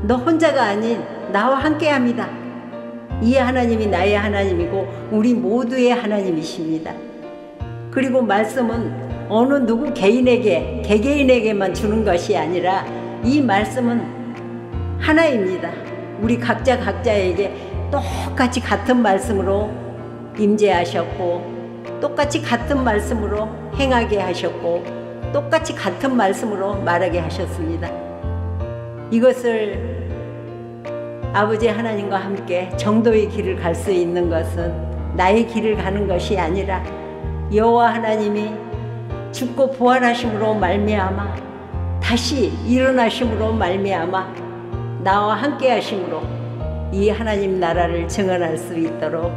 너 혼자가 아닌 나와 함께합니다. 이 하나님이 나의 하나님이고 우리 모두의 하나님이십니다. 그리고 말씀은 어느 누구 개인에게 개개인에게만 주는 것이 아니라 이 말씀은 하나입니다. 우리 각자에게 똑같이 같은 말씀으로 임재하셨고 똑같이 같은 말씀으로 행하게 하셨고 똑같이 같은 말씀으로 말하게 하셨습니다. 이것을 아버지 하나님과 함께 정도의 길을 갈 수 있는 것은 나의 길을 가는 것이 아니라 여호와 하나님이 죽고 부활하심으로 말미암아 다시 일어나심으로 말미암아 나와 함께 하심으로 이 하나님 나라를 증언할 수 있도록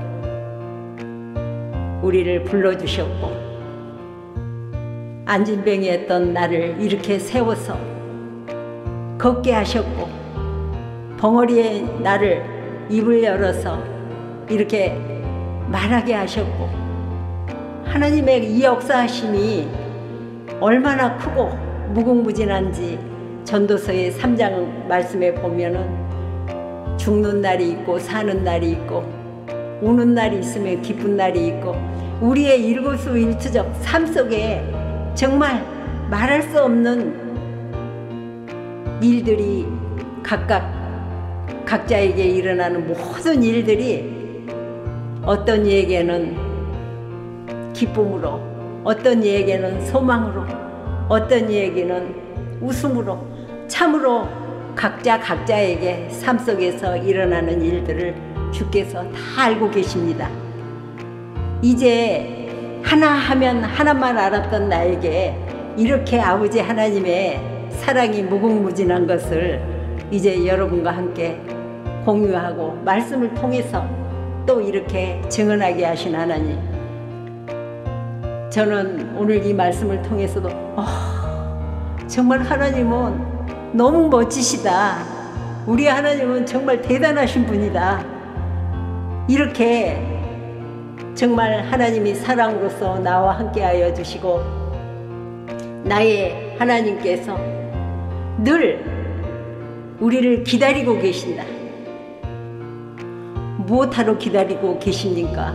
우리를 불러주셨고 안진병이었던 나를 이렇게 세워서 걷게 하셨고 벙어리에 나를 입을 열어서 이렇게 말하게 하셨고 하나님의 이 역사하심이 얼마나 크고 무궁무진한지 전도서의 3장 말씀에 보면은 죽는 날이 있고 사는 날이 있고 우는 날이 있으면 기쁜 날이 있고 우리의 일거수일투족 삶 속에 정말 말할 수 없는 일들이 각자에게 일어나는 모든 일들이 어떤 이에게는 기쁨으로 어떤 이에게는 소망으로 어떤 이에게는 웃음으로 참으로 각자에게 삶 속에서 일어나는 일들을 주께서 다 알고 계십니다. 이제 하나 하면 하나만 알았던 나에게 이렇게 아버지 하나님의 사랑이 무궁무진한 것을 이제 여러분과 함께 공유하고 말씀을 통해서 또 이렇게 증언하게 하신 하나님, 저는 오늘 이 말씀을 통해서도 정말 하나님은 너무 멋지시다. 우리 하나님은 정말 대단하신 분이다. 이렇게 정말 하나님이 사랑으로서 나와 함께하여 주시고 나의 하나님께서 늘 우리를 기다리고 계신다. 무엇하러 기다리고 계십니까?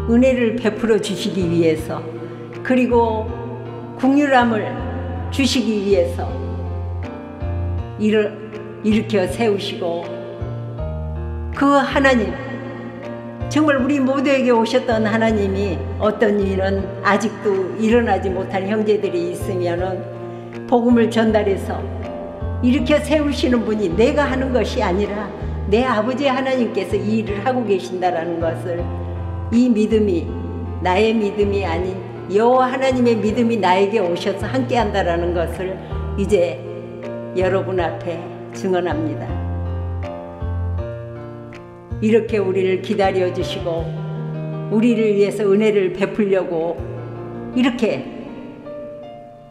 은혜를 베풀어 주시기 위해서, 그리고 긍휼함을 주시기 위해서 일으켜 세우시고, 그 하나님, 정말 우리 모두에게 오셨던 하나님이 어떤 일은 아직도 일어나지 못한 형제들이 있으면은 복음을 전달해서 일으켜 세우시는 분이 내가 하는 것이 아니라 내 아버지 하나님께서 이 일을 하고 계신다라는 것을, 이 믿음이 나의 믿음이 아닌 여호와 하나님의 믿음이 나에게 오셔서 함께 한다라는 것을 이제 여러분 앞에 증언합니다. 이렇게 우리를 기다려 주시고 우리를 위해서 은혜를 베풀려고 이렇게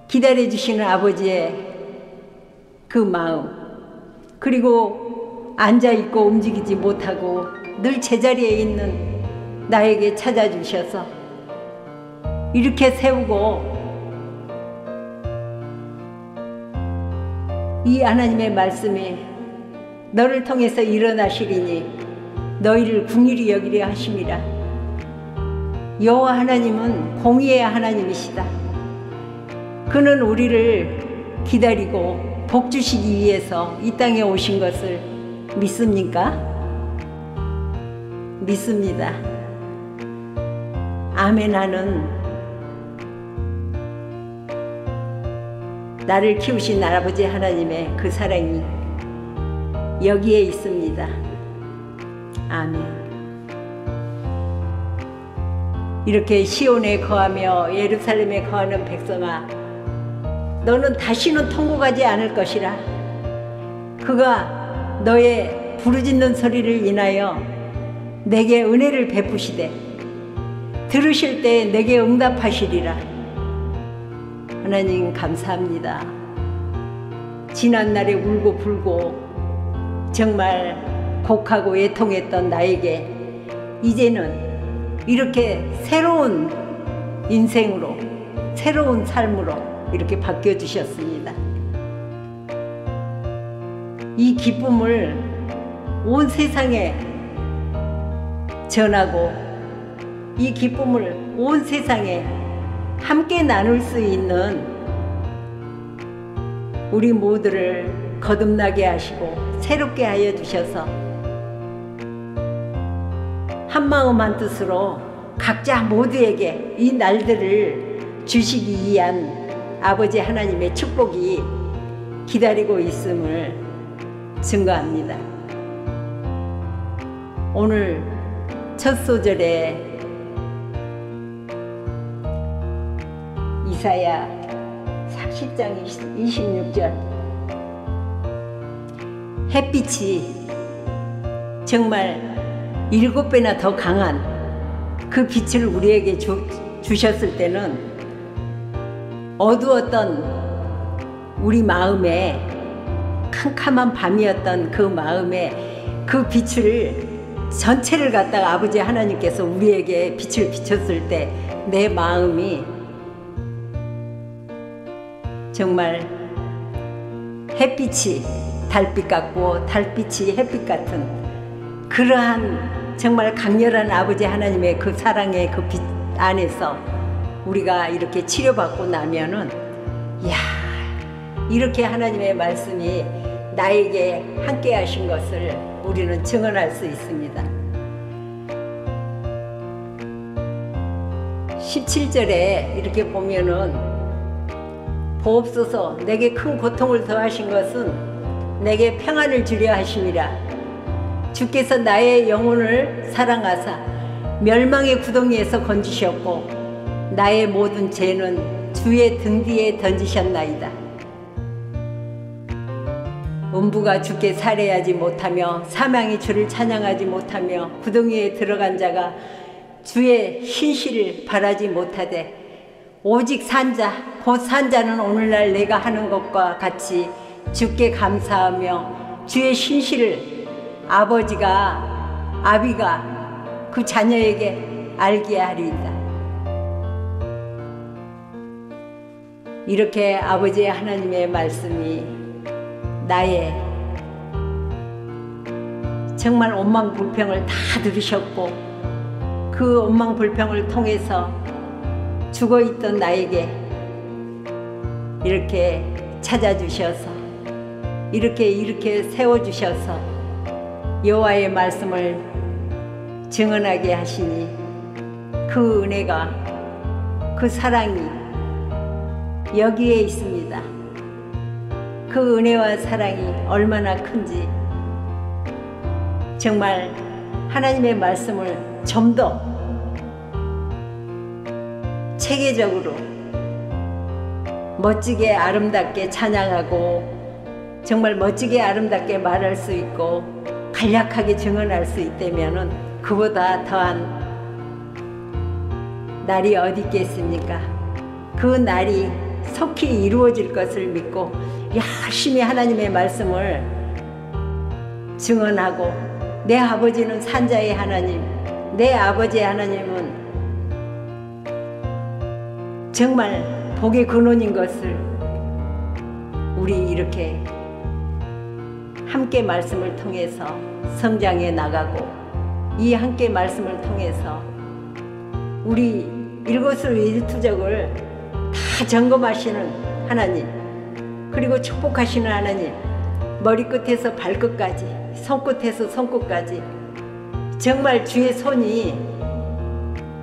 기다려 주시는 아버지의 그 마음, 그리고 앉아있고 움직이지 못하고 늘 제자리에 있는 나에게 찾아주셔서 이렇게 세우고 이 하나님의 말씀이 너를 통해서 일어나시리니 너희를 긍휼히 여기려 하심이라. 여호와 하나님은 공의의 하나님이시다. 그는 우리를 기다리고 복 주시기 위해서 이 땅에 오신 것을 믿습니까? 믿습니다. 아멘. 하는 나를 키우신 아버지 하나님의 그 사랑이 여기에 있습니다. 아멘. 이렇게 시온에 거하며 예루살렘에 거하는 백성아, 너는 다시는 통곡하지 않을 것이라. 그가 너의 부르짖는 소리를 인하여 내게 은혜를 베푸시되 들으실 때 내게 응답하시리라. 하나님 감사합니다. 지난날에 울고 불고 정말 곡하고 애통했던 나에게 이제는 이렇게 새로운 인생으로, 새로운 삶으로 이렇게 바뀌어 주셨습니다. 이 기쁨을 온 세상에 전하고 이 기쁨을 온 세상에 함께 나눌 수 있는 우리 모두를 거듭나게 하시고 새롭게 하여 주셔서 한마음 한뜻으로 각자 모두에게 이 날들을 주시기 위한 아버지 하나님의 축복이 기다리고 있음을 증거합니다. 오늘 첫 소절에 이사야 40장 26절 햇빛이 정말 7배나 더 강한 그 빛을 우리에게 주셨을 때는 어두웠던 우리 마음에, 캄캄한 밤이었던 그 마음에 그 빛을 전체를 갖다가 아버지 하나님께서 우리에게 빛을 비췄을 때 내 마음이 정말 햇빛이 달빛 같고 달빛이 햇빛 같은 그러한 정말 강렬한 아버지 하나님의 그 사랑의 그 빛 안에서 우리가 이렇게 치료받고 나면은, 이야, 이렇게 하나님의 말씀이 나에게 함께 하신 것을 우리는 증언할 수 있습니다. 17절에 이렇게 보면은 보옵소서 내게 큰 고통을 더하신 것은 내게 평안을 주려 하심이라. 주께서 나의 영혼을 사랑하사 멸망의 구덩이에서 건지셨고 나의 모든 죄는 주의 등 뒤에 던지셨나이다. 음부가 주께 살해하지 못하며 사망이 주를 찬양하지 못하며 구덩이에 들어간 자가 주의 신실을 바라지 못하되 오직 산자 곧 산자는 오늘날 내가 하는 것과 같이 주께 감사하며 주의 신실을 아비가 그 자녀에게 알게 하리이다. 이렇게 아버지 하나님의 말씀이 나의 정말 원망불평을 다 들으셨고 그 원망불평을 통해서 죽어있던 나에게 이렇게 찾아주셔서 이렇게 세워주셔서 여호와의 말씀을 증언하게 하시니 그 은혜가, 그 사랑이 여기에 있습니다. 그 은혜와 사랑이 얼마나 큰지 정말 하나님의 말씀을 좀 더 체계적으로 멋지게 아름답게 찬양하고 정말 멋지게 아름답게 말할 수 있고 간략하게 증언할 수 있다면은 그보다 더한 날이 어디 있겠습니까? 그 날이 속히 이루어질 것을 믿고 열심히 하나님의 말씀을 증언하고, 내 아버지는 산자의 하나님, 내 아버지의 하나님은 정말 복의 근원인 것을 우리 이렇게 함께 말씀을 통해서 성장해 나가고, 이 함께 말씀을 통해서 우리 일거수일투족을 다 점검하시는 하나님, 그리고 축복하시는 하나님, 머리끝에서 발끝까지, 손끝에서 손끝까지 정말 주의 손이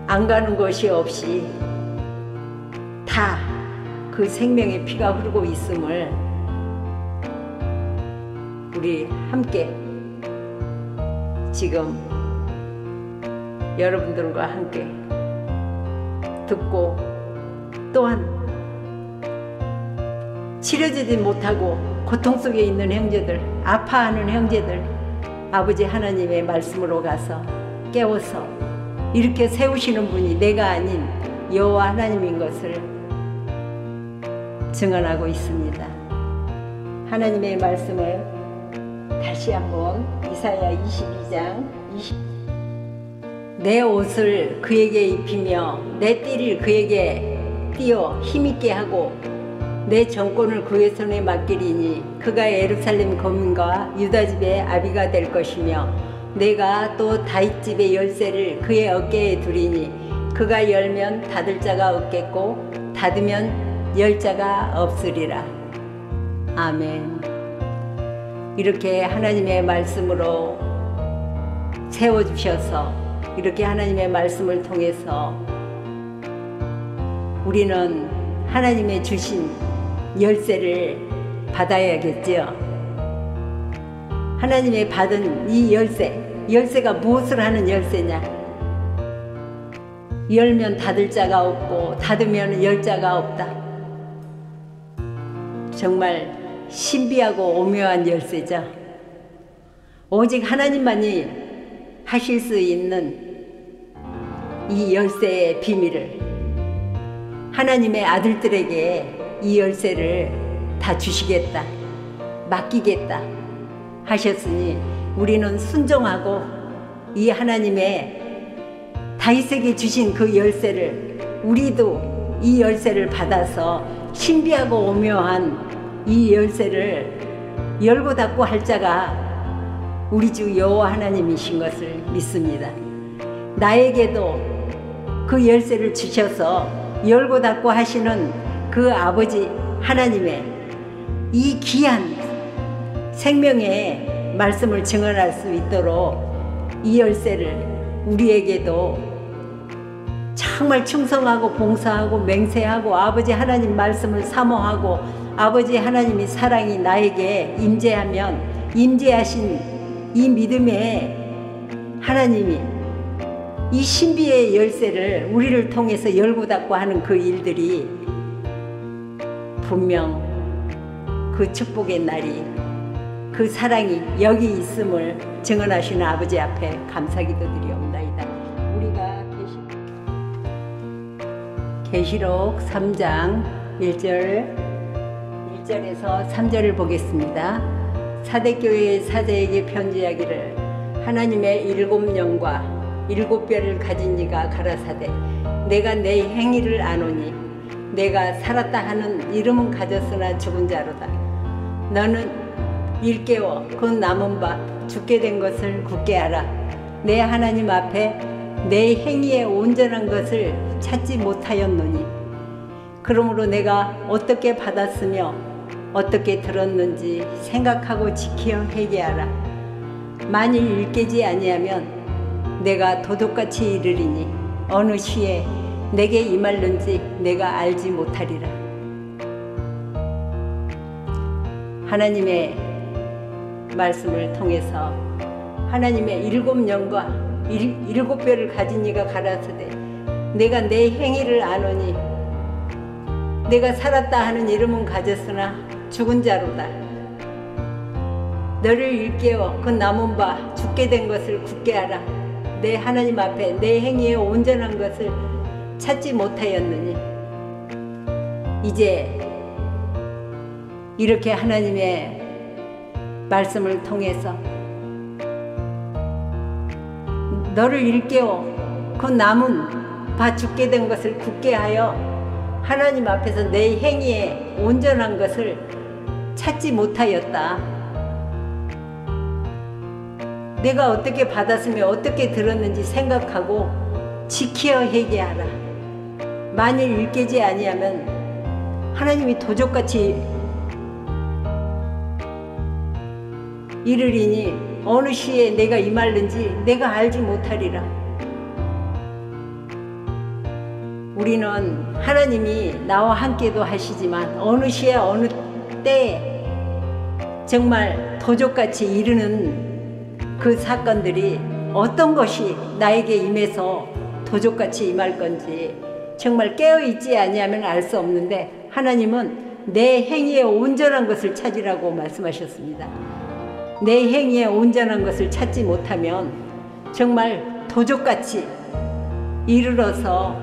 안 가는 것이 없이 다 그 생명의 피가 흐르고 있음을 우리 함께 지금 여러분들과 함께 듣고, 또한 치료되지 못하고 고통 속에 있는 형제들, 아파하는 형제들, 아버지 하나님의 말씀으로 가서 깨워서 이렇게 세우시는 분이 내가 아닌 여호와 하나님인 것을 증언하고 있습니다. 하나님의 말씀을 다시 한번 이사야 22장 20, 내 옷을 그에게 입히며 내 띠를 그에게 띄어 힘있게 하고 내 정권을 그의 손에 맡기리니 그가 예루살렘 거민과 유다 집의 아비가 될 것이며 내가 또 다윗 집의 열쇠를 그의 어깨에 두리니 그가 열면 닫을 자가 없겠고 닫으면 열 자가 없으리라. 아멘. 이렇게 하나님의 말씀으로 세워주셔서 이렇게 하나님의 말씀을 통해서 우리는 하나님의 주신 열쇠를 받아야겠죠. 하나님의 받은 이 열쇠가 무엇을 하는 열쇠냐? 열면 닫을 자가 없고 닫으면 열 자가 없다. 정말 신비하고 오묘한 열쇠죠. 오직 하나님만이 하실 수 있는 이 열쇠의 비밀을 하나님의 아들들에게 이 열쇠를 다 주시겠다, 맡기겠다 하셨으니 우리는 순종하고 이 하나님의 다윗에게 주신 그 열쇠를, 우리도 이 열쇠를 받아서 신비하고 오묘한 이 열쇠를 열고 닫고 할 자가 우리 주 여호와 하나님이신 것을 믿습니다. 나에게도 그 열쇠를 주셔서 열고 닫고 하시는 그 아버지 하나님의 이 귀한 생명의 말씀을 증언할 수 있도록 이 열쇠를 우리에게도 정말 충성하고 봉사하고 맹세하고 아버지 하나님 말씀을 사모하고 아버지 하나님의 사랑이 나에게 임재하면 임재하신 이 믿음의 하나님이 이 신비의 열쇠를 우리를 통해서 열고 닫고 하는 그 일들이 분명 그 축복의 날이, 그 사랑이 여기 있음을 증언하시는 아버지 앞에 감사기도 드리옵나이다. 우리가 계시록 3장 1절에서 3절을 보겠습니다. 사대교회의 사제에게 편지하기를 하나님의 7영과 7뼈를 가진 이가 가라사대 내가 내 행위를 아노니 내가 살았다 하는 이름은 가졌으나 죽은 자로다. 너는 일깨워 그 남은 바 죽게 된 것을 굳게 알아. 내 하나님 앞에 내 행위의 온전한 것을 찾지 못하였노니 그러므로 내가 어떻게 받았으며 어떻게 들었는지 생각하고 지켜 회개하라. 만일 일깨지 아니하면 내가 도둑같이 이르리니 어느 시에 내게 임할는지 내가 알지 못하리라. 하나님의 말씀을 통해서 하나님의 7영과 7뼈를 가진 이가 가라사대 내가 내 행위를 아노니 내가 살았다 하는 이름은 가졌으나 죽은 자로다. 너를 일깨워 그 남은 바 죽게 된 것을 굳게 하라. 내 하나님 앞에 내 행위에 온전한 것을 찾지 못하였느니. 이제 이렇게 하나님의 말씀을 통해서 너를 일깨워 그 남은 바 죽게 된 것을 굳게 하여 하나님 앞에서 내 행위에 온전한 것을 찾지 못하였다. 내가 어떻게 받았으며 어떻게 들었는지 생각하고 지키어 회개하라. 만일 일깨지 아니하면 하나님이 도적같이 이르리니 어느 시에 내가 임할는지 내가 알지 못하리라. 우리는 하나님이 나와 함께도 하시지만 어느 시에 어느 때에 정말 도적같이 이르는 그 사건들이 어떤 것이 나에게 임해서 도적같이 임할 건지 정말 깨어있지 아니하면 알 수 없는데, 하나님은 내 행위에 온전한 것을 찾으라고 말씀하셨습니다. 내 행위에 온전한 것을 찾지 못하면 정말 도적같이 이르러서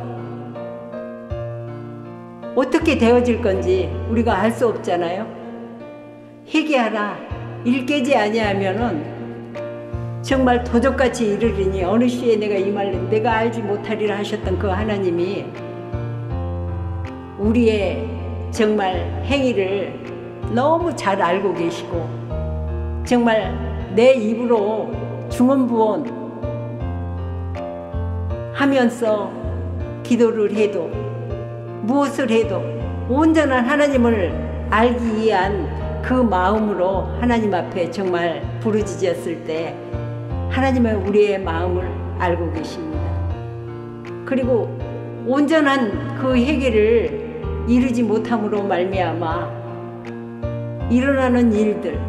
어떻게 되어질 건지 우리가 알 수 없잖아요. 회개하라. 일깨지 아니하면은 정말 도적같이 이르리니 어느 시에 내가 임할는 내가 알지 못하리라 하셨던 그 하나님이 우리의 정말 행위를 너무 잘 알고 계시고 정말 내 입으로 중언부언 하면서 기도를 해도 무엇을 해도 온전한 하나님을 알기 위한 그 마음으로 하나님 앞에 정말 부르짖었을 때 하나님은 우리의 마음을 알고 계십니다. 그리고 온전한 그 회개를 이루지 못함으로 말미암아 일어나는 일들,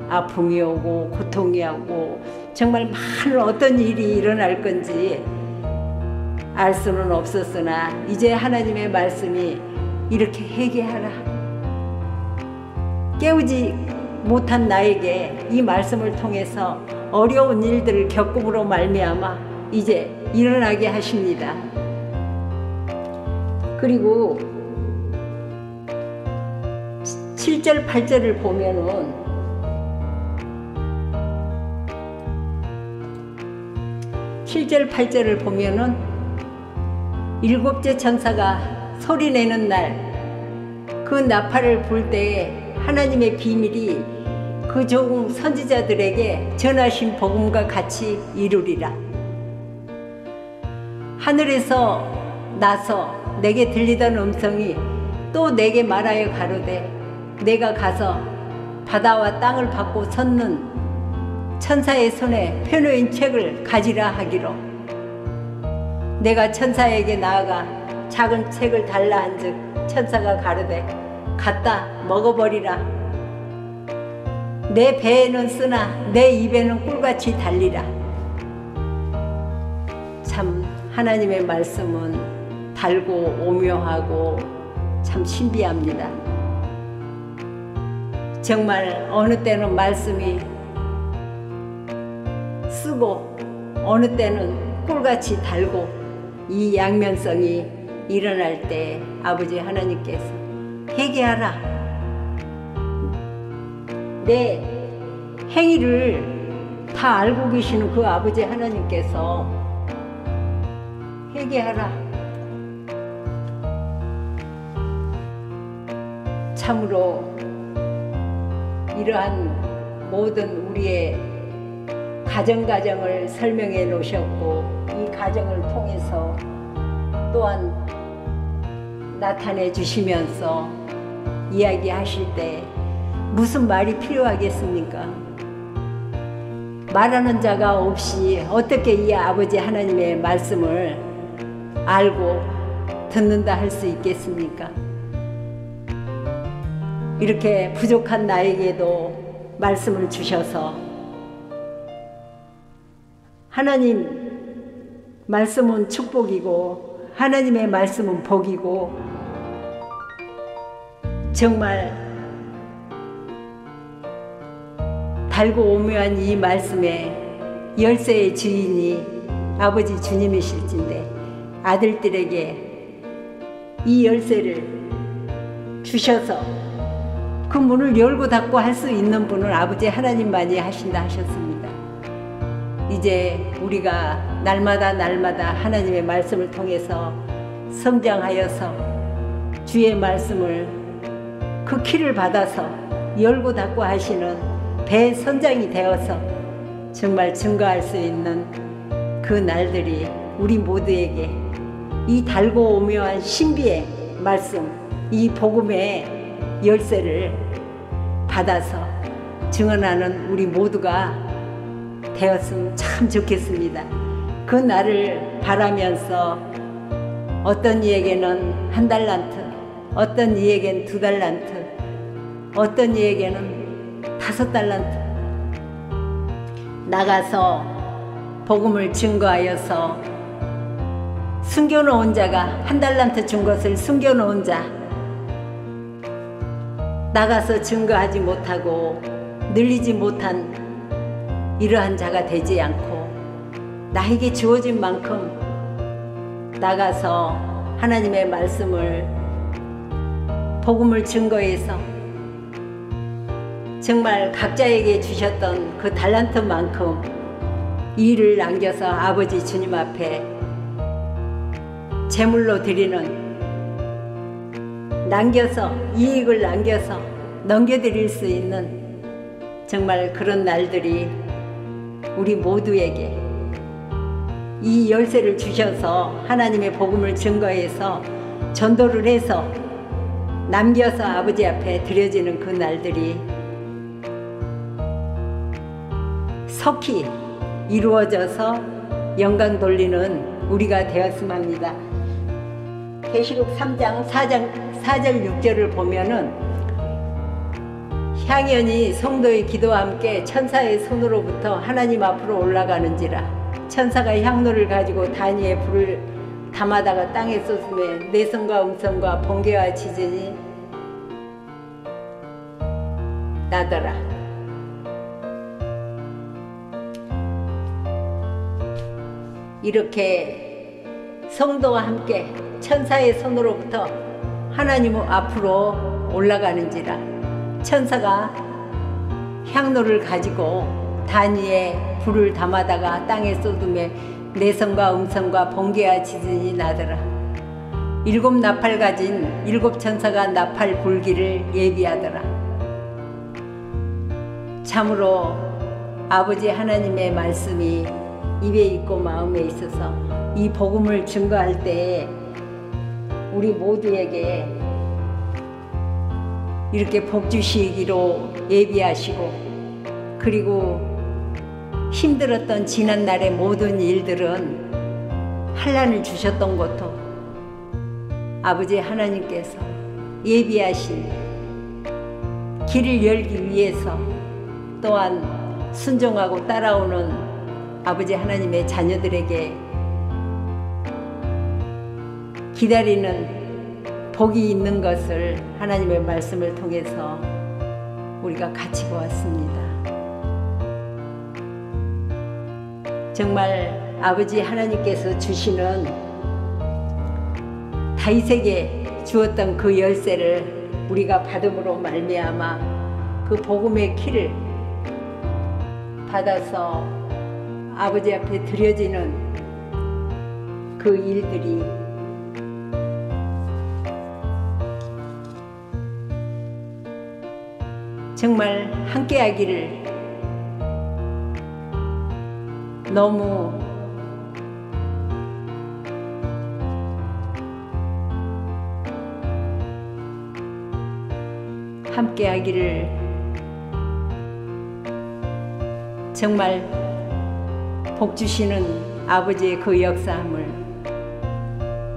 아픔이 오고 고통이 오고 정말 많은 어떤 일이 일어날 건지 알 수는 없었으나 이제 하나님의 말씀이 이렇게 회개하라. 깨우지 못한 나에게 이 말씀을 통해서 어려운 일들을 겪음으로 말미암아 이제 일어나게 하십니다. 그리고 7절 8절을 보면은 일곱째 천사가 소리내는 날 그 나팔을 불 때에 하나님의 비밀이 그 종 선지자들에게 전하신 복음과 같이 이루리라. 하늘에서 나서 내게 들리던 음성이 또 내게 말하여 가로되 내가 가서 바다와 땅을 받고 섰는 천사의 손에 펴놓인 책을 가지라 하기로. 내가 천사에게 나아가 작은 책을 달라 한즉 천사가 가로되 갖다 먹어버리라. 내 배에는 쓰나 내 입에는 꿀같이 달리라. 참 하나님의 말씀은 달고 오묘하고 참 신비합니다. 정말 어느 때는 말씀이 쓰고 어느 때는 꿀같이 달고 이 양면성이 일어날 때 아버지 하나님께서 회개하라. 내 행위를 다 알고 계시는 그 아버지 하나님께서 회개하라. 참으로 이러한 모든 우리의 가정을 설명해 놓으셨고 이 가정을 통해서 또한 나타내 주시면서 이야기하실 때 무슨 말이 필요하겠습니까? 말하는 자가 없이 어떻게 이 아버지 하나님의 말씀을 알고 듣는다 할 수 있겠습니까? 이렇게 부족한 나에게도 말씀을 주셔서 하나님 말씀은 축복이고 하나님의 말씀은 복이고 정말 달고 오묘한 이 말씀에 열쇠의 주인이 아버지 주님이실진데 아들들에게 이 열쇠를 주셔서 그 문을 열고 닫고 할 수 있는 분은 아버지 하나님만이 하신다 하셨습니다. 이제 우리가 날마다 하나님의 말씀을 통해서 성장하여서 주의 말씀을 그 키를 받아서 열고 닫고 하시는 대선장이 되어서 정말 증거할 수 있는 그 날들이 우리 모두에게 이 달고 오묘한 신비의 말씀, 이 복음의 열쇠를 받아서 증언하는 우리 모두가 되었으면 참 좋겠습니다. 그 날을 바라면서 어떤 이에게는 1달란트, 어떤 이에게는 2달란트, 어떤 이에게는 5달란트 나가서 복음을 증거하여서 숨겨놓은 자가 1달란트 준 것을 숨겨놓은 자, 나가서 증거하지 못하고 늘리지 못한 이러한 자가 되지 않고 나에게 주어진 만큼 나가서 하나님의 말씀을 복음을 증거해서 정말 각자에게 주셨던 그 달란트만큼 일을 남겨서 아버지 주님 앞에 제물로 드리는, 남겨서 이익을 남겨서 넘겨드릴 수 있는 정말 그런 날들이 우리 모두에게 이 열쇠를 주셔서 하나님의 복음을 증거해서 전도를 해서 남겨서 아버지 앞에 드려지는 그 날들이 속히 이루어져서 영광 돌리는 우리가 되었으면 합니다. 계시록 3장 4절 6절을 보면은 향연이 성도의 기도와 함께 천사의 손으로부터 하나님 앞으로 올라가는지라. 천사가 향로를 가지고 단위에 불을 담아다가 땅에 쏟음에 내성과 음성과 번개와 지진이 나더라. 이렇게 성도와 함께 천사의 손으로부터 하나님 앞으로 올라가는지라. 천사가 향로를 가지고 단위에 불을 담아다가 땅에 쏟음에 내성과 음성과 번개와 지진이 나더라. 7 나팔 가진 7 천사가 나팔 불기를 예비하더라. 참으로 아버지 하나님의 말씀이 입에 있고 마음에 있어서 이 복음을 증거할 때에 우리 모두에게 이렇게 복 주시기로 예비하시고, 그리고 힘들었던 지난날의 모든 일들은 환난을 주셨던 것도 아버지 하나님께서 예비하신 길을 열기 위해서 또한 순종하고 따라오는 아버지 하나님의 자녀들에게 기다리는 복이 있는 것을 하나님의 말씀을 통해서 우리가 같이 보았습니다. 정말 아버지 하나님께서 주시는 다윗에게 주었던 그 열쇠를 우리가 받음으로 말미암아 그 복음의 키를 받아서 아버지 앞에 드려지는 그 일들이 정말 함께하기를 너무 함께하기를 정말 복 주시는 아버지의 그 역사함을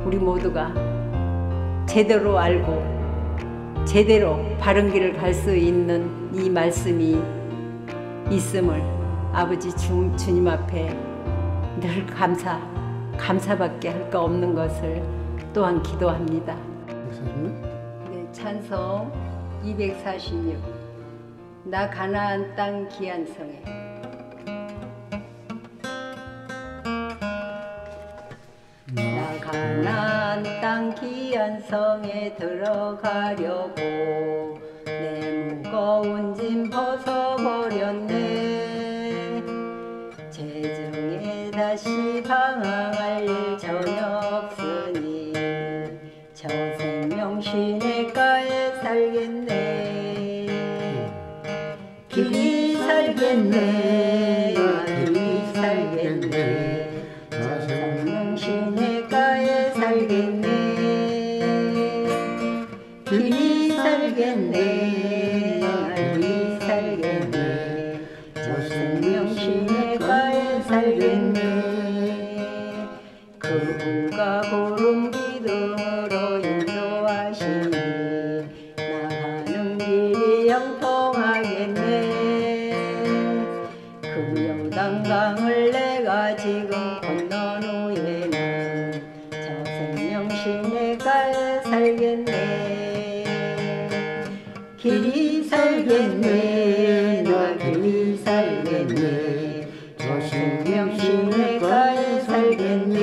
우리 모두가 제대로 알고 제대로 바른 길을 갈 수 있는 이 말씀이 있음을 아버지 주님 앞에 늘 감사밖에 할 거 없는 것을 또한 기도합니다. 네, 찬송 246 나 가나안 땅 귀한 성에 나 가나안 땅 귀한 성에 들어가려고 내 무거운 짐 벗어버렸네. 재정에 다시 방황할 일 전혀 없으니 저 생명 시냇가에 살겠네. 길이 살겠네. 길이 살겠네. 저 생명 시냇가에 살겠네. 길이 살겠네. 길이 살겠네. 저 생명 시냇가에 살겠네. 그분과 구름 기둥으로 인도하시니 나가는 길이 형통하겠네. 그 요단강을 내가 지금 건넌 후에는 저 생명 시냇가에 살겠네. 길이 살겠네. 나 길이 살겠네. 저 생명 시냇가에 살겠네.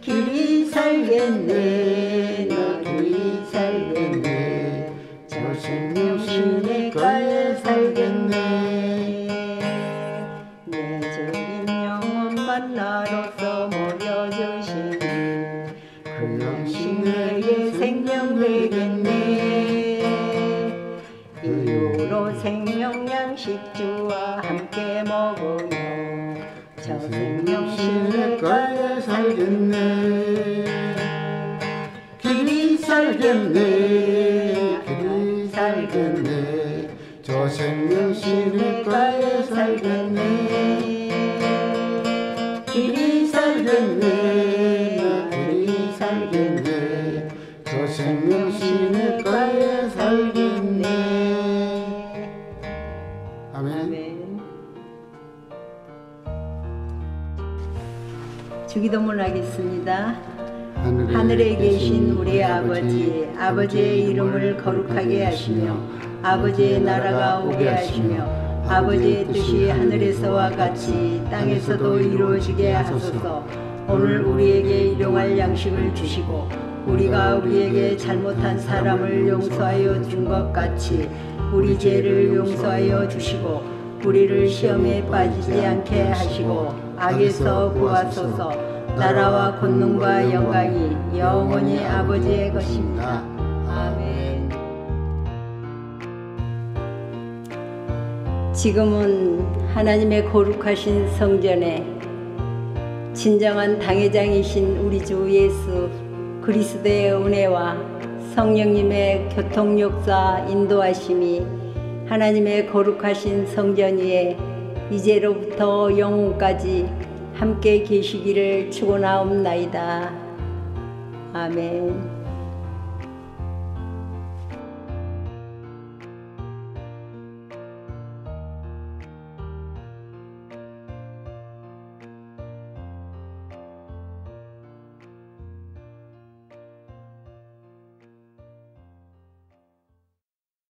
길이 살겠네. 나 길이 살겠네. 저 생명 시냇가에 살겠네. 내적인 영혼 만나로서 먹여주시니 그 양식 내게 생명 되겠네. 이후로 생명 양식주와 함께 먹으며 저 생명 시냇가에 살겠네. 길이 살겠네. 길이 살겠네. 저 생명 시냇가에 살겠네. 길이 살겠네. 길이 살겠네. 저 생명 시냇가에 살겠네. 아멘. 주기도문 하겠습니다. 하늘에 계신 우리 아버지, 아버지의 이름을 거룩하게 하시며 아버지의 나라가 오게 하시며 아버지의 뜻이 하늘에서와 같이 땅에서도 이루어지게 하소서. 오늘 우리에게 일용할 양식을 주시고 우리가 우리에게 잘못한 사람을 용서하여 준 것 같이 우리 죄를 용서하여 주시고 우리를 시험에 빠지지 않게 하시고 악에서 구하소서. 나라와 권능과 영광이 영원히 아버지의 것입니다. 아멘. 지금은 하나님의 거룩하신 성전에 진정한 당회장이신 우리 주 예수 그리스도의 은혜와 성령님의 교통역사 인도하심이 하나님의 거룩하신 성전 위에 이제로부터 영원까지 함께 계시기를 축원하옵나이다. 아멘.